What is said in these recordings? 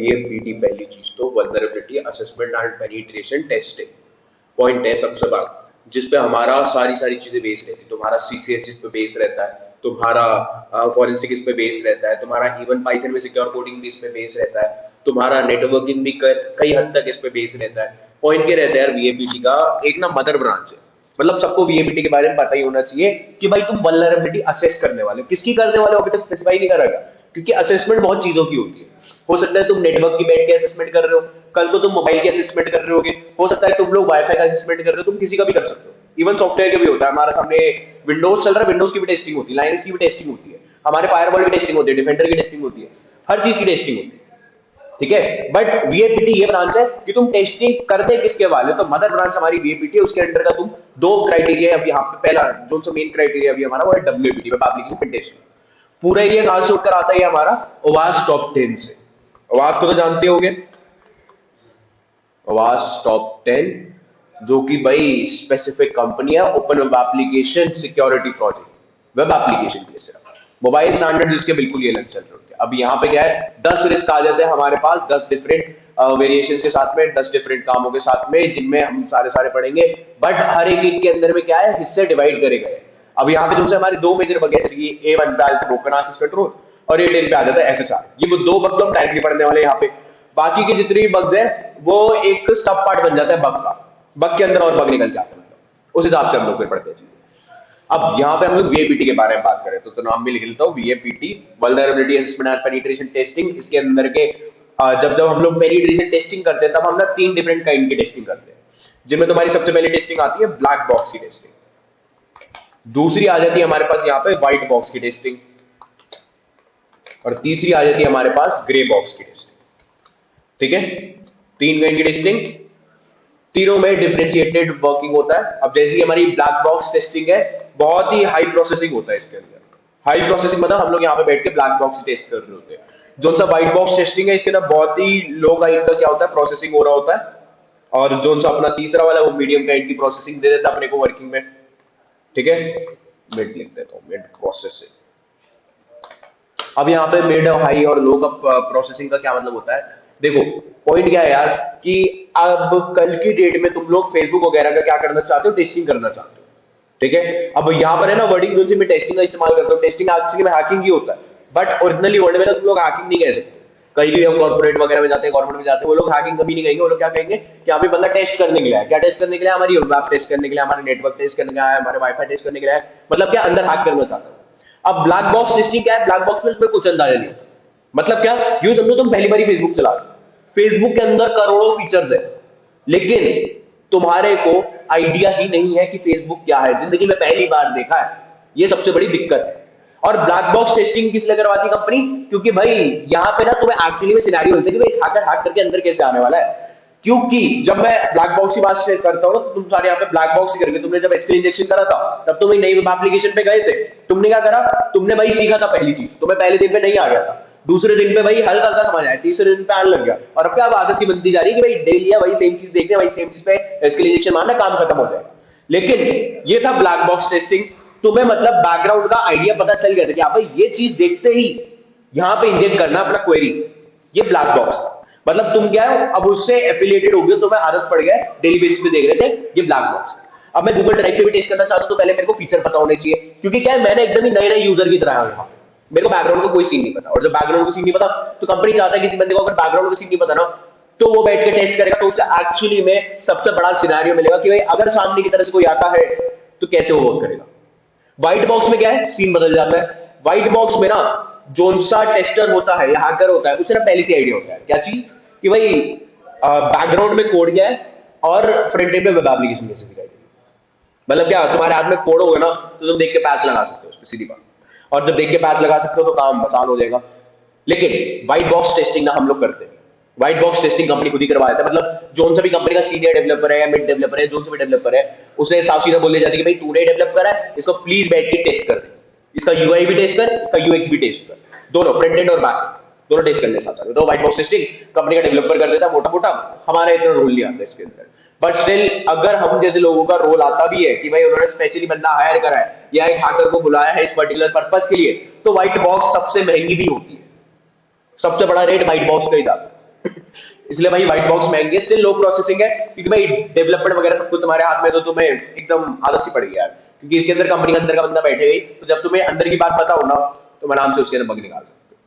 वीएपीटी पहली चीज तो vulnerability assessment and penetration testing point है सबसे बड़ा, जिसपे हमारा सारी चीजें बेस रहती है। तुम्हारा सीसीएच इस पे बेस रहता है, तुम्हारा फॉरेंसिक इस पे बेस रहता है, तुम्हारा इवन पाइथन में सिक्योर कोडिंग भी इस पे बेस रहता है, तुम्हारा नेटवर्किंग भी कई हद तक इस पे बेस रहता है। पॉइंट क्या रहता है यार वीएपीटी का, एक ना मदर ब्रांच है, मतलब सबको वीएपीटी के बारे में पता ही होना चाहिए कि भाई तुम वल्नरेबिलिटी असेस करने वाले हो, किसकी करने वाले हो अभी तक स्पेसिफाई नहीं करा गया, क्योंकि असेसमेंट बहुत चीजों की होती है। हो सकता है तुम नेटवर्क की बैठ के असेसमेंट कर रहे हो, कल को तुम मोबाइल की असेसमेंट कर रहे होगे, हो सकता है तुम लोग वाईफाई का असेसमेंट कर रहे हो, तुम किसी का भी कर सकते हो, इवन सॉफ्टवेयर का भी होता है। हमारे सामने विंडोज चल रहा है, विंडोज की भी टेस्टिंग होती है, लाइनक्स की भी टेस्टिंग होती है, हमारे फायरवॉल की टेस्टिंग होती है, डिफेंडर की टेस्टिंग होती है, हर चीज की टेस्टिंग होती है, ठीक है। बट वीएपीटी ये ब्रांच है कि तुम टेस्टिंग करते किसके वाले, तो मदर ब्रांच हमारी वीएपीटी है, उसके अंडर का तुम दो क्राइटेरिया अब यहाँ पे, पहला जो सा मेन क्राइटेरिया अभी हमारा वो है डब्ल्यूपीटी, वेब एप्लीकेशन टेस्टिंग। पूरा एरिया कहां से उठकर आता है हमारा, ओवास टॉप 10 से। ओवास को तो जानते होंगे, ओवास टॉप 10 जो कि भाई स्पेसिफिक कंपनी है, open web application security project, web application के सिर्फ मोबाइल स्टैंडर्ड इसके बिल्कुल ये अलग चल रहे होते हैं। अब यहाँ पे क्या है, 10 रिस्क आ जाते हैं हमारे पास, 10 डिफरेंट वेरिएशन के साथ में, 10 डिफरेंट कामों के साथ में, जिनमें हम सारे पढ़ेंगे। बट हर एक के अंदर में क्या है, हिस्से डिवाइड करे गए। अब यहाँ पे तुमसे हमारे दो मेजर बग है, जैसे कि A1 पे आता है ब्रोकन एक्सेस कंट्रोल और A10 पे आ जाता है एसएसआर। ये वो दो बग तो हम डायरेक्टली पढ़ने वाले हैं यहाँ पे। बाकी के जितने भी बग्स हैं वो एक सब पार्ट बन जाता है बग का, बग के अंदर और बग निकल जाते हैं, मतलब उस हिसाब से हम लोग फिर पढ़ते हैं। अब यहाँ पे हम लोग वीएपीटी के बारे में बात करें तो नाम भी लिख लेता हूँ, VAPT vulnerability assessment and penetration testing. इसके अंदर के जब जब हम लोग पेनिट्रेशन टेस्टिंग करते हैं तब हम ना 3 डिफरेंट काइंड की टेस्टिंग करते हैं, जिनमें तुम्हारी सबसे पहली टेस्टिंग आती है ब्लैक बॉक्स की टेस्टिंग, दूसरी आ जाती है हमारे पास यहाँ पे व्हाइट बॉक्स की टेस्टिंग, और तीसरी आ जाती है हमारे पास ग्रे बॉक्स की टेस्टिंग, ठीक है। 3 काइंड की टेस्टिंग, तीनों में डिफरेंशिएटेड वर्किंग होता है। अब जैसे कि हमारी ब्लैक बॉक्स टेस्टिंग है, बहुत ही हाई प्रोसेसिंग होता है इसके अंदर। हाई प्रोसेसिंग मतलब हम लोग यहाँ पे बैठ के ब्लैक बॉक्स टेस्ट कर रहे होते हैं। जो सा व्हाइट बॉक्स टेस्टिंग है, इसके अंदर बहुत ही लो काइंड का क्या होता है, प्रोसेसिंग हो रहा होता है, और जो सा अपना तीसरा वाला वो मीडियम काइंड की प्रोसेसिंग दे देता है अपने को वर्किंग में, ठीक है। मिड लिख देता हूँ, मिड प्रोसेसिंग। अब यहाँ पे मिड, हाई और लो का प्रोसेसिंग का क्या मतलब होता है, देखो पॉइंट क्या है यार कि अब कल की डेट में तुम लोग फेसबुक वगैरह का क्या करना चाहते हो, टेस्टिंग करना चाहते हो, ठीक है। अब यहाँ पर है ना वर्डिंग जो मैं टेस्टिंग का इस्तेमाल करता हूँ, टेस्टिंग एक्चुअली में हैकिंग ही होता है, बट ओरिजिनली वर्ल्ड में ना तुम लोग हैकिंग नहीं कह सकते। कहीं भी हम कॉर्पोरेट वगैरह में जाते हैं, गवर्नमेंट में जाते हैं, वो लोग हैकिंग कभी नहीं कहेंगे, वो लोग क्या कहेंगे कि यहाँ पे बंदा टेस्ट करने के लिए है। क्या टेस्ट करने के लिए, हमारी वेब टेस्ट करने के लिए, हमारे नेटवर्क टेस्ट करने के लिए, हमारे वाईफाई टेस्ट करने के लिए, मतलब क्या अंदर हैक करना चाहता है। अब ब्लैक बॉक्स टेस्टिंग क्या है, ब्लैक बॉक्स में कुछ अंदाजा नहीं होता, मतलब क्या, यूं समझो तुम पहली बार फेसबुक चला रहे हो, फेसबुक के अंदर करोड़ों फीचर्स है, लेकिन तुम्हारे को आइडिया ही नहीं है कि फेसबुक क्या है, जिंदगी में पहली बार देखा है, ये सबसे बड़ी दिक्कत है। और ब्लैक बॉक्स टेस्टिंग किस लिए करवाती है कंपनी, क्योंकि भाई यहाँ पे ना तुम्हें एक्चुअली में सिनेरियो मिलता है कि भाई हैकर हैक करके अंदर कैसे आने वाला है। क्योंकि जब मैं ब्लैक बॉक्स की बात शेयर करता हूँ तो तुम सारे यहाँ पे ब्लैक बॉक्स ही करके, तुमने जब एसक्यूएल इंजेक्शन करा था तब तुम एक नई वेब एप्लीकेशन पे गए थे, तुमने क्या करा, तुमने भाई सीखा था पहली चीज, तुम्हें पहले दिन पे नहीं आ गया था, दूसरे दिन पे भाई हल्का हल्का समझ आया, तीसरे दिन पे आने लग गया, और अब क्या आदत सी बनती जा रही है कि भाई डेली वही सेम चीज देखने, वही सेम चीज पे एसक्यूएल इंजेक्शन मारना, काम खत्म हो जाएगा। लेकिन ये था ब्लैक बॉक्स टेस्टिंग, तुम्हें मतलब बैकग्राउंड का आइडिया पता चल गया था कि आप भाई ये चीज देखते ही यहाँ पे इंजेक्ट करना अपना क्वेरी, ये ब्लैक बॉक्स था। मतलब तुम क्या है अब उससे एफिलिएटेड हो गए, तुम्हें आदत पड़ गया, डेली बेसिस पे देख रहे थे, ये ब्लैक बॉक्स। अब मैं गूगल ड्राइव पे भी टेस्ट करना चाहता हूं तो पहले मेरे को फीचर पता होने चाहिए, क्योंकि क्या है मैंने एकदम ही नए नए यूजर की तरह हूं यहाँ, मेरे को बैकग्राउंड का कोई सीन नहीं पता, और जब बैकग्राउंड का सीन नहीं पता तो कंपनी चाहता है किसी बंदे को अगर बैकग्राउंड का सीन नहीं पता ना, तो वो बैठ के टेस्ट करेगा, तो उसे एक्चुअली में सबसे बड़ा सिनेरियो मिलेगा कि भाई अगर सामने की तरफ से कोई आता है तो कैसे वो वर्क करेगा। व्हाइट बॉक्स में क्या है, सीन बदल जाता है। व्हाइट बॉक्स में ना जोन सा टेस्टर होता है या हैकर होता है, उसे ना पहले से आइडिया होता है क्या चीज, कि भाई बैकग्राउंड में कोड क्या है और फ्रंट एंड पे वेब एप्लीकेशन कैसे दिखाई देगी। मतलब क्या तुम्हारे हाथ में कोड होगा ना तो तुम देख के पैच लगा सकते हो उस पर, सीधी बात, और जब देख के पैच लगा सकते हो तो काम आसान हो जाएगा। लेकिन व्हाइट बॉक्स टेस्टिंग ना हम लोग करते हैं, व्हाइट बॉक्स टेस्टिंग कंपनी खुद ही करवाया था, मतलब जो सा भी कंपनी का सीनियर डेवलपर है या मिड डेवलपर है, जो सा भी डेवलपर है, उसे साफ सीधा बोल दिया जाता है कि भाई तूने डेवलप करा है, इसको प्लीज बैठ के टेस्ट कर दे, इसका यूआई भी टेस्ट कर, इसका यूएक्स भी टेस्ट कर, दोनों फ्रंट एंड और बैक एंड दोनों टेस्ट करने साथ साथ। तो व्हाइट बॉक्स टेस्टिंग कंपनी का डेवलपर कर देता है मोटा मोटा, हमारा इतना रोल नहीं आता इसके अंदर। बट स्टिल अगर हम जैसे लोगों का रोल आता भी है कि भाई उन्होंने स्पेशली बंदा हायर करा है या एक हैकर को बुलाया है इस पर्टिकुलर पर्पस के लिए, तो व्हाइट बॉक्स सबसे महंगी भी होती है, सबसे बड़ा रेट व्हाइट बॉक्स का ही था। इसलिए भाई व्हाइट बॉक्स महंगी है, स्टिल लो प्रोसेसिंग है, क्योंकि भाई डेवलपमेंट वगैरह सब कुछ तुम्हारे हाथ में, तो तुम्हें एकदम आदत सी पड़ेगी यार, क्योंकि इसके अंदर कंपनी के अंदर का बंदा बैठे गई, तो जब तुम्हें अंदर की बात पता हो ना, तो आराम से उसके अंदर बग निकाल सकते हो।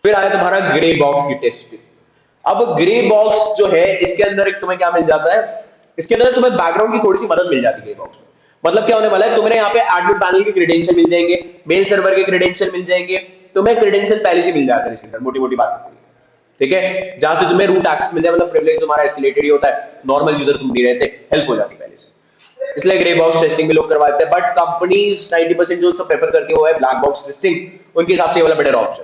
फिर आया तुम्हारा ग्रे बॉक्स की टेस्टिंग। अब ग्रे बॉक्स जो है, इसके अंदर तुम्हें क्या मिल जाता है, इसके अंदर तुम्हें बैकग्राउंड की थोड़ी सी मदद मिल जाती है ग्रे बॉक्स में। मतलब क्या होने वाला है, तुम्हें यहाँ पे एडमिन पैनल के क्रेडेंशियल मिल जाएंगे, मेल सर्वर के क्रेडेंशियल मिल जाएंगे, तुम्हें क्रेडेंशियल पहले से मिल जाता है इसके अंदर, मोटी मोटी बात होती है, ठीक है, जहां से तुम्हें रूट एक्सेस मिल जाए, मतलब प्रिविलेज तुम्हारा एस्केलेटेड ही होता है, नॉर्मल यूजर तुम नहीं रहते, हेल्प हो जाती है पहले से। इसलिए ग्रे बॉक्स टेस्टिंग भी लोग करवाते हैं, बट कंपनीज 90% जो प्रेफर करती है वो है ब्लैक बॉक्स टेस्टिंग, उनके हिसाब से ये वाला बेटर ऑप्शन,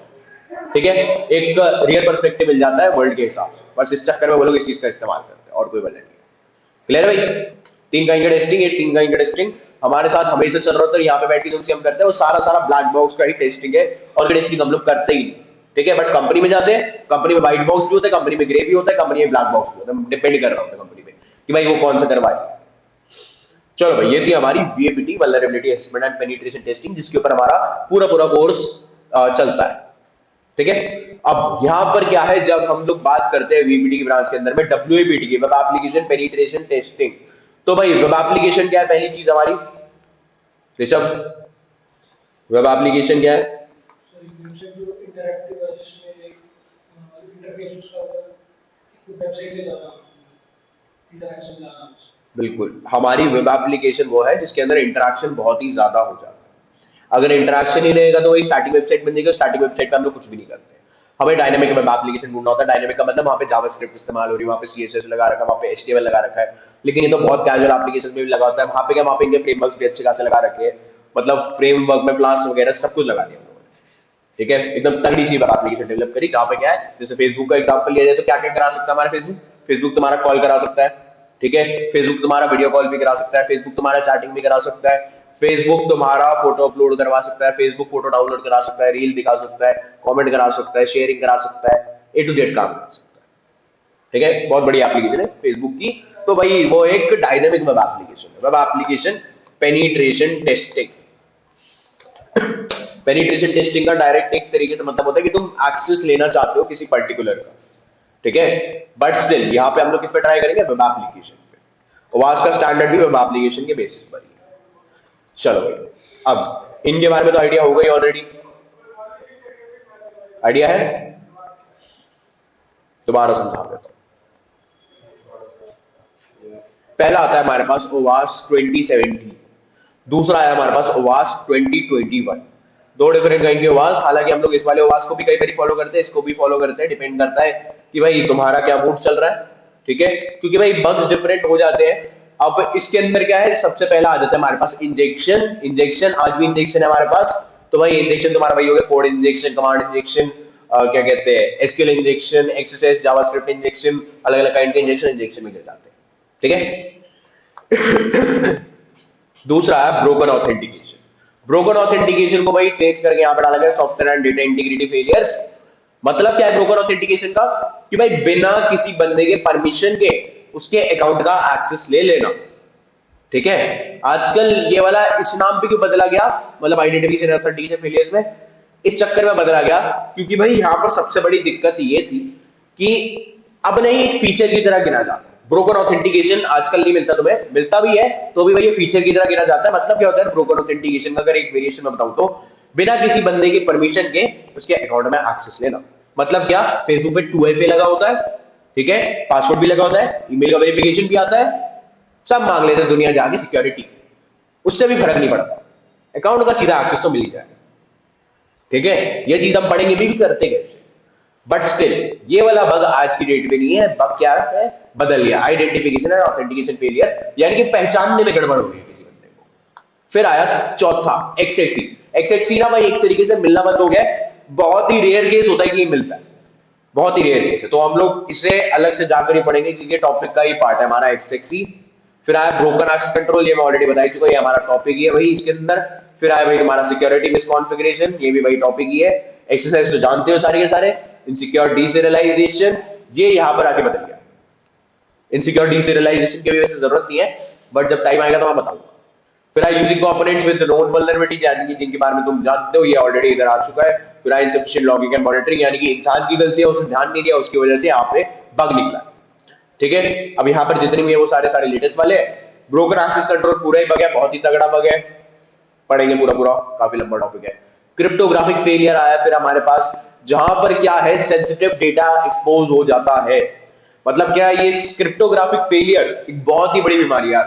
ठीक है, एक रियल पर्सपेक्टिव मिल जाता है वर्ल्ड के हिसाब से, बस इस चक्कर में वो लोग इस चीज का इस्तेमाल करते हैं, और कोई वजह नहीं। क्लियर है भाई? तीन का टेस्टिंग, ये तीन का टेस्टिंग हमारे साथ हमेशा चल रहा होता है, यहाँ पे बैठ के जो हम करते हैं वो सारा सारा ब्लैक बॉक्स का ही टेस्टिंग है, और टेस्टिंग हम लोग करते ही नहीं, ठीक है। बट कंपनी में जाते हैं, कंपनी में व्हाइट बॉक्स भी होता है, कंपनी में ग्रे भी होता है, कंपनी में ब्लैक बॉक्स भी होता है, डिपेंड कर रहा होता है कंपनी पे कि भाई वो कौन सा करवाए। चलो भाई, ये थी हमारी VAPT, vulnerability assessment and penetration testing, जिसके ऊपर हमारा पूरा पूरा कोर्स चलता है, ठीक है। अब यहाँ पर क्या है, जब हम लोग बात करते हैं वीपीटी की ब्रांच के अंदर में, डब्ल्यूएपीटी की, वेब एप्लीकेशन पेनिट्रेशन टेस्टिंग, तो भाई वेब एप्लीकेशन क्या है, पहली चीज हमारी ऋषभ, वेब एप्लीकेशन क्या है? बिल्कुल, हमारी वेब एप्लीकेशन वो है जिसके अंदर इंटरेक्शन बहुत ही ज्यादा हो जाता है। अगर इंटरेक्शन ही रहेगा तो वही स्टैटिक वेबसाइट बन जाएगी, स्टैटिक वेबसाइट पे हम लोग कुछ भी नहीं करते। हमें डायनामिक वेब एप्लीकेशन ढूंढना होता है। डायनामिक का मतलब वहाँ पे जावास्क्रिप्ट इस्तेमाल हो रही है, वहाँ पे सीएसएस लगा रखा है, वहाँ पे एचटीएमएल लगा रखा है, लेकिन ये तो बहुत कैजुअल एप्लीकेशन में भी लगा होता है। वहाँ पे क्या, वहाँ पे इनके फ्रेमवर्क्स भी अच्छे खासे लगा रखे हैं, मतलब फ्रेमवर्क में क्लास वगैरह सब कुछ लगा दिया हम लोगों ने, ठीक है। एकदम तगड़ी सी वेब एप्लीकेशन डेवलप करी, जहाँ पे क्या है, जैसे फेसबुक का एग्जाम्पल लिया जाए तो क्या क्या करा सकता है हमारा फेसबुक, फेसबुक तुम्हारा कॉल करा सकता है, ठीक है, फेसबुक तुम्हारा वीडियो कॉल भी करा सकता है, फेसबुक तुम्हारा चैटिंग भी करा सकता है, फेसबुक तुम्हारा फोटो अपलोड करवा सकता है, फेसबुक फोटो डाउनलोड करा सकता है, रील दिखा सकता है, कमेंट करा सकता है, शेयरिंग करा सकता है, ए टू जेड काम करा सकता है, ठीक है। बहुत बड़ी एप्लीकेशन है फेसबुक की। तो भाई वो एक डायनामिक वेब एप्लीकेशन है, web application penetration testing. Penetration testing का डायरेक्ट एक तरीके से मतलब होता है कि तुम एक्सेस लेना चाहते हो किसी पर्टिकुलर का, ठीक है, बट स्टिल यहाँ पे हम लोग किस पे ट्राई करेंगे, वेब एप्लीकेशन पे। ओवास का स्टैंडर्ड भी वेब एप्लीकेशन के बेसिस पर ही है। चलो भाई, अब इनके बारे में तो आइडिया होगा ही ऑलरेडी, आइडिया है, दोबारा समझा देता हूं। पहला आता है हमारे पास ओवास 2017, दूसरा आया हमारे पास ओवास 2021। दो डिफरेंट कहेंगे ओवास, हालांकि हम लोग इस वाले ओवास को भी कई बार फॉलो करते हैं, इसको भी फॉलो करते हैं, डिपेंड करता है कि भाई तुम्हारा क्या मूड चल रहा है, ठीक है, क्योंकि भाई बग्स डिफरेंट हो जाते हैं। अब इसके अंदर क्या है, सबसे पहला आ जाता है हमारे पास इंजेक्शन। इंजेक्शन आज भी इंजेक्शन है हमारे पास, तो भाई इंजेक्शन तुम्हारा वही हो गया, कोड इंजेक्शन, कमांड इंजेक्शन, क्या कहते हैं, SQL injection, XSS, JavaScript injection, अलग अलग काइंड के इंजेक्शन में गिर जाते हैं, ठीक है। दूसरा है ब्रोकन ऑथेंटिकेशन। ब्रोकन ऑथेंटिकेशन को भाई चेंज करके यहाँ पे डाला गया software and data integrity failures. मतलब क्या है ब्रोकन ऑथेंटिकेशन का, कि भाई बिना किसी बंदे के परमिशन के उसके अकाउंट का एक्सेस ले लेना, ठीक है। आजकल ये वाला इस नाम पे क्यों बदला गया, मतलब आइडेंटिफिकेशन ऑथेंटिकेशन फेलियर्स में इस चक्कर में बदला गया, क्योंकि भाई यहाँ पर सबसे बड़ी दिक्कत ये थी कि अब नहीं एक फीचर की तरह गिना जाता। ब्रोकन ऑथेंटिकेशन आजकल नहीं मिलता, तुम्हें मिलता भी है तो भी भाई ये फीचर की तरह गिना जाता है। मतलब क्या होता है ब्रोकन ऑथेंटिकेशन का, अगर एक वेरिएशन में बताऊं तो बिना किसी बंदे की परमिशन के उसके अकाउंट में एक्सेस लेना। मतलब क्या, फेसबुक पे 2FA लगा होता है, ठीक है, पासवर्ड भी लगा होता है, ईमेल का वेरिफिकेशन भी आता है, सब मांग लेते हैं दुनिया जाके सिक्योरिटी, उससे भी फर्क नहीं पड़ता, अकाउंट का सीधा एक्सेस तो मिल ही जाएगा, ठीक है। ये चीज हम पढ़ेंगे भी करते कैसे, बट स्टिल ये वाला बग आज की डेट में नहीं है। बग क्या है, बदल गया, आइडेंटिफिकेशन एंड ऑथेंटिकेशन फेलियर, यानी कि पहचानने में गड़बड़ हो गई किसी बंदे को। फिर आया चौथा एक्सएक्सी। एक्सएक्सी ना भाई एक तरीके से मिलना बंद हो गया, बहुत ही रेयर केस होता है कि ये मिलता है, बहुत ही रेयर केस है, तो हम लोग इसे अलग से जाकर ही पढ़ेंगे क्योंकि टॉपिक का ही पार्ट है हमारा एक्सएक्सी। फिर आया ब्रोकन एक्सेस कंट्रोल, ये मैं ऑलरेडी बता चुका, ये हमारा टॉपिक ही है भाई इसके अंदर। फिर आया भाई हमारा सिक्योरिटी मिसकॉन्फिगरेशन, ये भी भाई टॉपिक ही है। एक्सरसाइज तो जानते हो सारे के सारे। इनसिक्योर डीसेरियलाइजेशन, ये यहाँ पर आके बदल गया, इनसिक्योर डीसेरियलाइजेशन की वजह से जरूरत नहीं है, बट जब टाइम आएगा तो मैं बताऊंगा। फिर I using components with known vulnerability, यानी कि जिनके बारे में तुम जानते हो, ये ऑलरेडी इधर आ चुका है। फिर इनसफिशिएंट लॉगिंग एंड मॉनिटरिंग, यानी कि इंसान की गलती है, उसने ध्यान नहीं दिया, उसकी वजह से यहाँ पे बग निकला। ठीक है, अब यहाँ पर जितने भी है वो सारे सारे लेटेस्ट वाले हैं। ब्रोकन एक्सेस कंट्रोल पूरा ही बग है, बहुत ही तगड़ा बग है, पढ़ेंगे पूरा पूरा, काफी लंबा टॉपिक है। क्रिप्टोग्राफिक फेलियर आया फिर हमारे पास, जहां पर क्या है सेंसिटिव डेटा एक्सपोज हो जाता है। मतलब क्या है ये क्रिप्टोग्राफिक फेलियर एक बहुत ही बड़ी बीमारी है।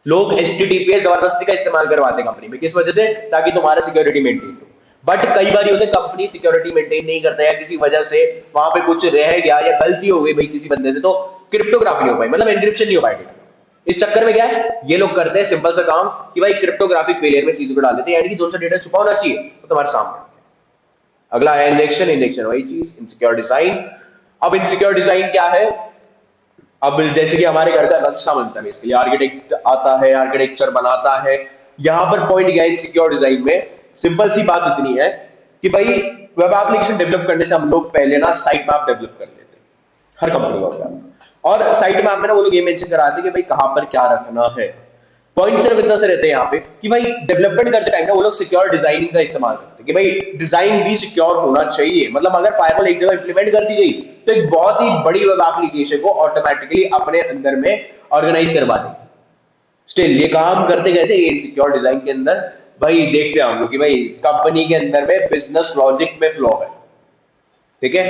लोग एचटीटीपीएस जबरदस्ती का इस्तेमाल करवाते हैं कंपनी में, किस वजह से, ताकि तुम्हारा सिक्योरिटी मेंटेन हो। बट कई बार होता है कंपनी सिक्योरिटी मेंटेन नहीं करता या किसी वजह से वहां पे कुछ रह गया या गलती हो गई भाई किसी बंदे से, तो क्रिप्टोग्राफी नहीं हो पाई, मतलब एन्क्रिप्शन नहीं हो पाएगा। इस चक्कर में क्या है ये लोग करते हैं सिंपल सा काम कि भाई क्रिप्टोग्राफिक फेलियर में चीजों को डाल देते हैं, यानी कि जो सा डेटा छुपा होना चाहिए वो तुम्हारे सामने। अगला है इंजेक्शन, इंजेक्शन वही चीज, इनसिक्योर डिजाइन। अब इनसिक्योर डिजाइन क्या है, अब जैसे कि हमारे घर का नक्शा बनता है, इसके लिए आर्किटेक्ट आता है, आर्किटेक्चर बनाता है। यहाँ पर पॉइंट क्या है सिक्योर डिजाइन में, सिंपल सी बात इतनी है कि भाई वेब एप्लीकेशन डेवलप करने से हम लोग पहले ना साइट मैप डेवलप कर लेते हैं, हर कंपनी का। और साइट मैप में ना वो लोग ये मेंशन कराते हैं कि भाई कहाँ पर क्या रखना है। पॉइंट सिर्फ इतना से रहते हैं यहाँ पे कि भाई डेवलपमेंट करते टाइम ना वो लोग सिक्योर डिजाइनिंग का इस्तेमाल करते हैं कि भाई डिजाइन भी सिक्योर होना चाहिए। मतलब अगर फायरवॉल एक जगह इंप्लीमेंट कर दी गई तो एक बहुत ही बड़ी वेब एप्लीकेशन को ऑटोमेटिकली अपने अंदर में ऑर्गेनाइज करवा देगी। स्टिल ये काम करते कैसे, ये सिक्योर डिजाइन के अंदर भाई देखते हैं हम लोग कि भाई कंपनी के अंदर में बिजनेस लॉजिक में फ्लॉ है। ठीक है,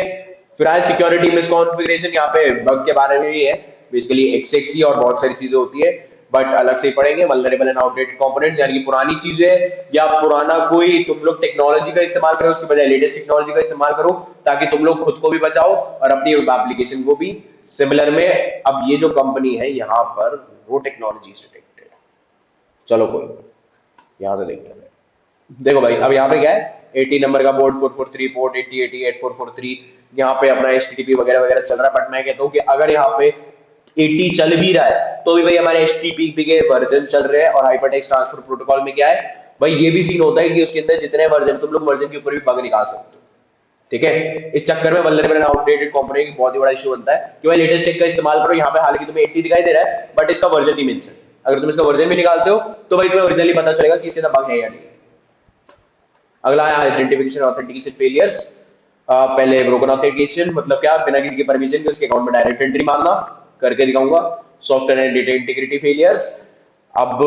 फिर आज सिक्योरिटी मिसकॉन्फिगरेशन, यहाँ पे बग के बारे में भी है, बेसिकली एक्सएक्सी और बहुत सारी चीजें होती है, बट अलग से ही पढ़ेंगे। वल्नरेबल एंड आउटडेटेड कंपोनेंट्स, यानी कि पुरानी चीजें या पुराना कोई तुम लोग टेक्नोलॉजी का इस्तेमाल करो उसके बजाय लेटेस्ट टेक्नोलॉजी का इस्तेमाल करो, ताकि तुम लोग खुद को भी बचाओ और अपनी एप्लीकेशन को भी। सिमिलर में अब ये जो कंपनी है यहाँ पर वो टेक्नोलॉजी से रिलेटेड, चलो कोई यहाँ से देखते हैं। देखो भाई अब यहाँ पे क्या है, 80 नंबर का पोर्ट 443 पोर्ट 80 80 8443, यहाँ पे अपना HTTP वगैरह वगैरह चल रहा है। बट मैं कहता हूँ कि अगर यहाँ पे 80 चल भी रहा है तो भी भाई हमारे HTTP के वर्जन चल रहे हैं। और हाइपरटेक्स्ट ट्रांसफर प्रोटोकॉल में क्या है भाई, ये भी सीन होता है कि उसके अंदर जितने वर्जन तुम लोग वर्जन के ऊपर भी बग निकाल सकते हो। ठीक है, इस चक्कर में वल्नरेबल एंड आउटडेटेड कंपोनेंट की बहुत ही बड़ा इशू बनता है कि भाई लेटेस्ट टेक का इस्तेमाल करो। यहाँ पे हालांकि तुम्हें 80 दिखाई दे रहा है बट इसका वर्जन नहीं मेंशन। अगर तुम इसका वर्जन भी निकालते हो तो भाई तुम्हें ओरिजिनली पता चलेगा कि इसके अंदर बग है या नहीं। अगला है आइडेंटिफिकेशन ऑथेंटिकेशन फेलियर्स। पहले ब्रोकन ऑथेंटिकेशन मतलब क्या, बिना किसी के परमिशन के उसके अकाउंट में डायरेक्ट एंट्री मारना, करके दिखाऊंगा। Software and data integrity failures. अब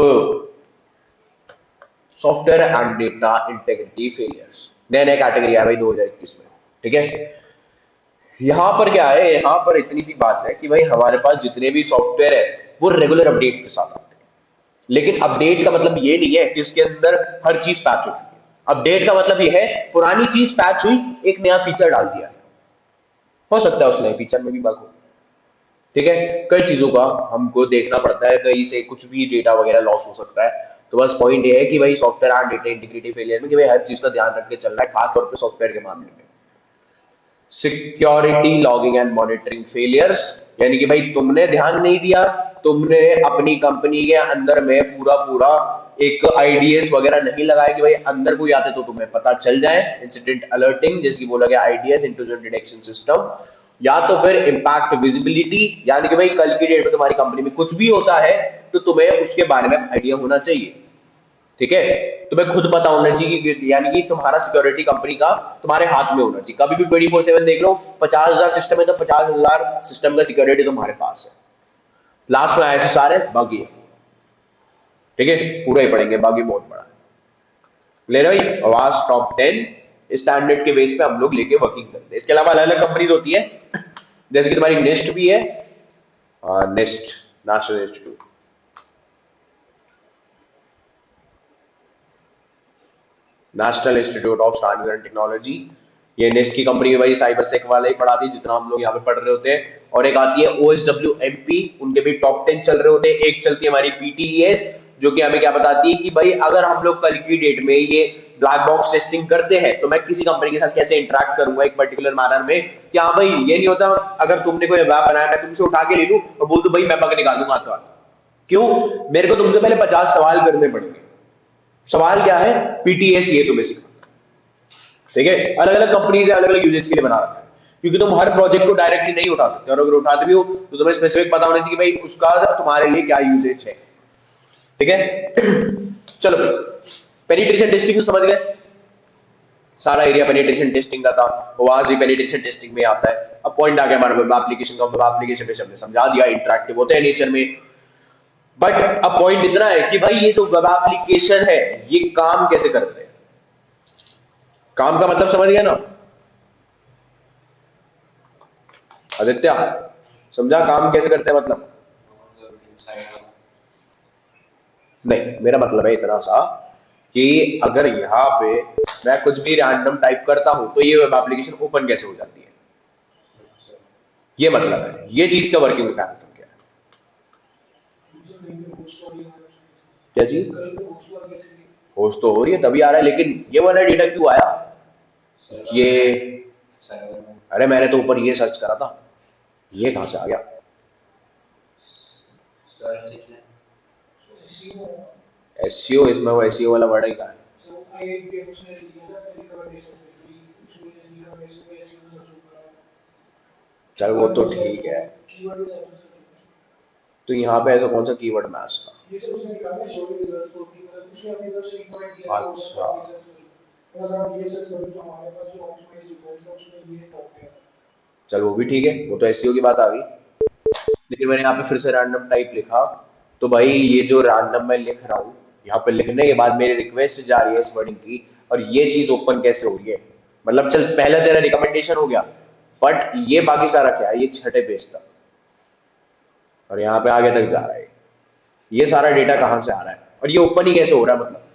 software and data integrity failures नया नया कैटेगरी है भाई 2021 में। ठीक है, यहाँ पर क्या है, यहाँ पर इतनी सी बात है कि भाई हमारे पास जितने भी सॉफ्टवेयर है वो रेगुलर अपडेट्स के साथ आते हैं। लेकिन अपडेट का मतलब ये नहीं है कि इसके अंदर हर चीज पैच हो चुकी है। अपडेट का मतलब ये है पुरानी चीज पैच हुई, एक नया फीचर डाल दिया, हो सकता है उस नए फीचर में भी बग हो। ठीक है, कई चीजों का हमको देखना पड़ता है, कहीं से कुछ भी डेटा वगैरह लॉस हो सकता है। तो बस पॉइंट ये है कि भाई software and data integrity failure में कि भाई हर चीज का ध्यान रख के चलना है, खासतौर पर सॉफ्टवेयर के मामले में। Security logging and monitoring failures, यानी कि भाई तुमने ध्यान नहीं दिया, तुमने अपनी कंपनी के अंदर में पूरा पूरा एक आईडीएस वगैरह नहीं लगाया कि भाई अंदर कोई आते तो तुम्हें पता चल जाए, इंसिडेंट अलर्टिंग जिसकी बोला गया आईडीएस, इंट्रूजन डिटेक्शन सिस्टम। या तो फिर इम्पैक्ट विजिबिलिटी, यानी कि भाई कल की डेट में तुम्हारी कंपनी में कुछ भी होता है तो तुम्हें उसके बारे में आइडिया होना चाहिए। ठीक है, तुम्हें खुद पता होना चाहिए कि यानी कि तुम्हारा सिक्योरिटी कंपनी का तुम्हारे हाथ में होना चाहिए। कभी भी 24/7 देख लो, 50,000 सिस्टम है तो 50,000 सिस्टम का सिक्योरिटी तुम्हारे पास है। लास्ट में ऐसे सारे बागी है। ठीक है, पूरा ही पढ़ेंगे, बागी बहुत बड़ा ले रहे भाई। आवाज टॉप 10 स्टैंडर्ड के बेस पे हम लोग लेके वर्किंग करते हैं। इसके अलावा अलग अलग कंपनीज होती है, जैसे कि तुम्हारी नेस्ट भी है, nest national institute, national institute of science and technology. ये नेस्ट की कंपनी में भाई साइबर सेक वाले ही पढ़ाती है जितना हम लोग यहाँ पे पढ़ रहे होते हैं। और एक आती है OSWMP, उनके भी टॉप 10 चल रहे होते हैं। एक चलती है हमारी PTES जो कि हमें क्या बताती है कि भाई अगर हम लोग कल की डेट में ये ब्लैक बॉक्स टेस्टिंग करते हैं तो मैं किसी कंपनी के साथ कैसे इंटरेक्ट करूंगा एक पर्टिकुलर मैनर में। क्या भाई ये नहीं होता अगर तुमने कोई वेब बनाया मैं तुमसे उठा के ले लूं और बोल दूं भाई मैं बग निकाल दूंगा हाथ, क्यों, मेरे को तुमसे पहले 50 सवाल करने पड़ेंगे। सवाल क्या है, PTES ये तुम्हें सिखा। ठीक है, अलग अलग कंपनीज अलग अलग यूजेस के लिए बना रखा है, क्योंकि तुम हर प्रोजेक्ट को डायरेक्टली नहीं उठा सकते, और अगर उठाते भी हो तो तुम्हें स्पेसिफिक पता होना चाहिए कि भाई उसका तुम्हारे लिए क्या यूजेज है। ठीक है, चलो पेनिट्रेशन टेस्टिंग समझ गए। सारा एरिया पेनिट्रेशन टेस्टिंग का था, वहां से पेनिट्रेशन टेस्टिंग में आता है। अब पॉइंट आ गया हमारे वेब एप्लीकेशन का, वेब एप्लीकेशन पे हमने समझा दिया, इंटरेक्टिव होते हैं नेचर में। बट अब पॉइंट इतना है कि भाई ये जो वेब एप्लीकेशन है ये काम कैसे करते हैं। काम का मतलब समझ गया ना आदित्य, समझा काम कैसे करते हैं मतलब? नहीं, मेरा मतलब है इतना सा कि अगर यहाँ पे मैं कुछ भी रैंडम टाइप करता हूं तो ये वेब एप्लीकेशन ओपन कैसे हो जाती है, ये मतलब है, ये चीज का वर्किंग मैकेनिज्म क्या है। क्या चीज होस्ट तो हो रही है तभी आ रहा है, लेकिन ये वाला डेटा क्यों आया ये? अरे मैंने तो ऊपर ये सर्च करा था, ये कहां से आ गया? एसईओ, इसमें वो एसईओ वाला वर्ड ही कहाँ है? चल वो तो ठीक है, तो यहाँ पे ऐसा कौन सा कीवर्ड मैच था? अच्छा, चल वो भी ठीक है, वो तो एसईओ की बात आ गई। लेकिन मैंने यहाँ पे फिर से रैंडम टाइप लिखा, तो भाई ये जो रैंडम मैं लिख रहा हूँ, यहाँ पे लिखने के बाद मेरी रिक्वेस्ट जा रही है इस वर्डिंग की, और ये चीज ओपन कैसे हो रही है? मतलब चल पहला तेरा रिकमेंडेशन हो गया, बट ये बाकी सारा क्या है? ये छठे पेज तक और यहाँ पे आगे तक जा रहा है, ये सारा डेटा कहाँ से आ रहा है और ये ओपन ही कैसे हो रहा है मतलब?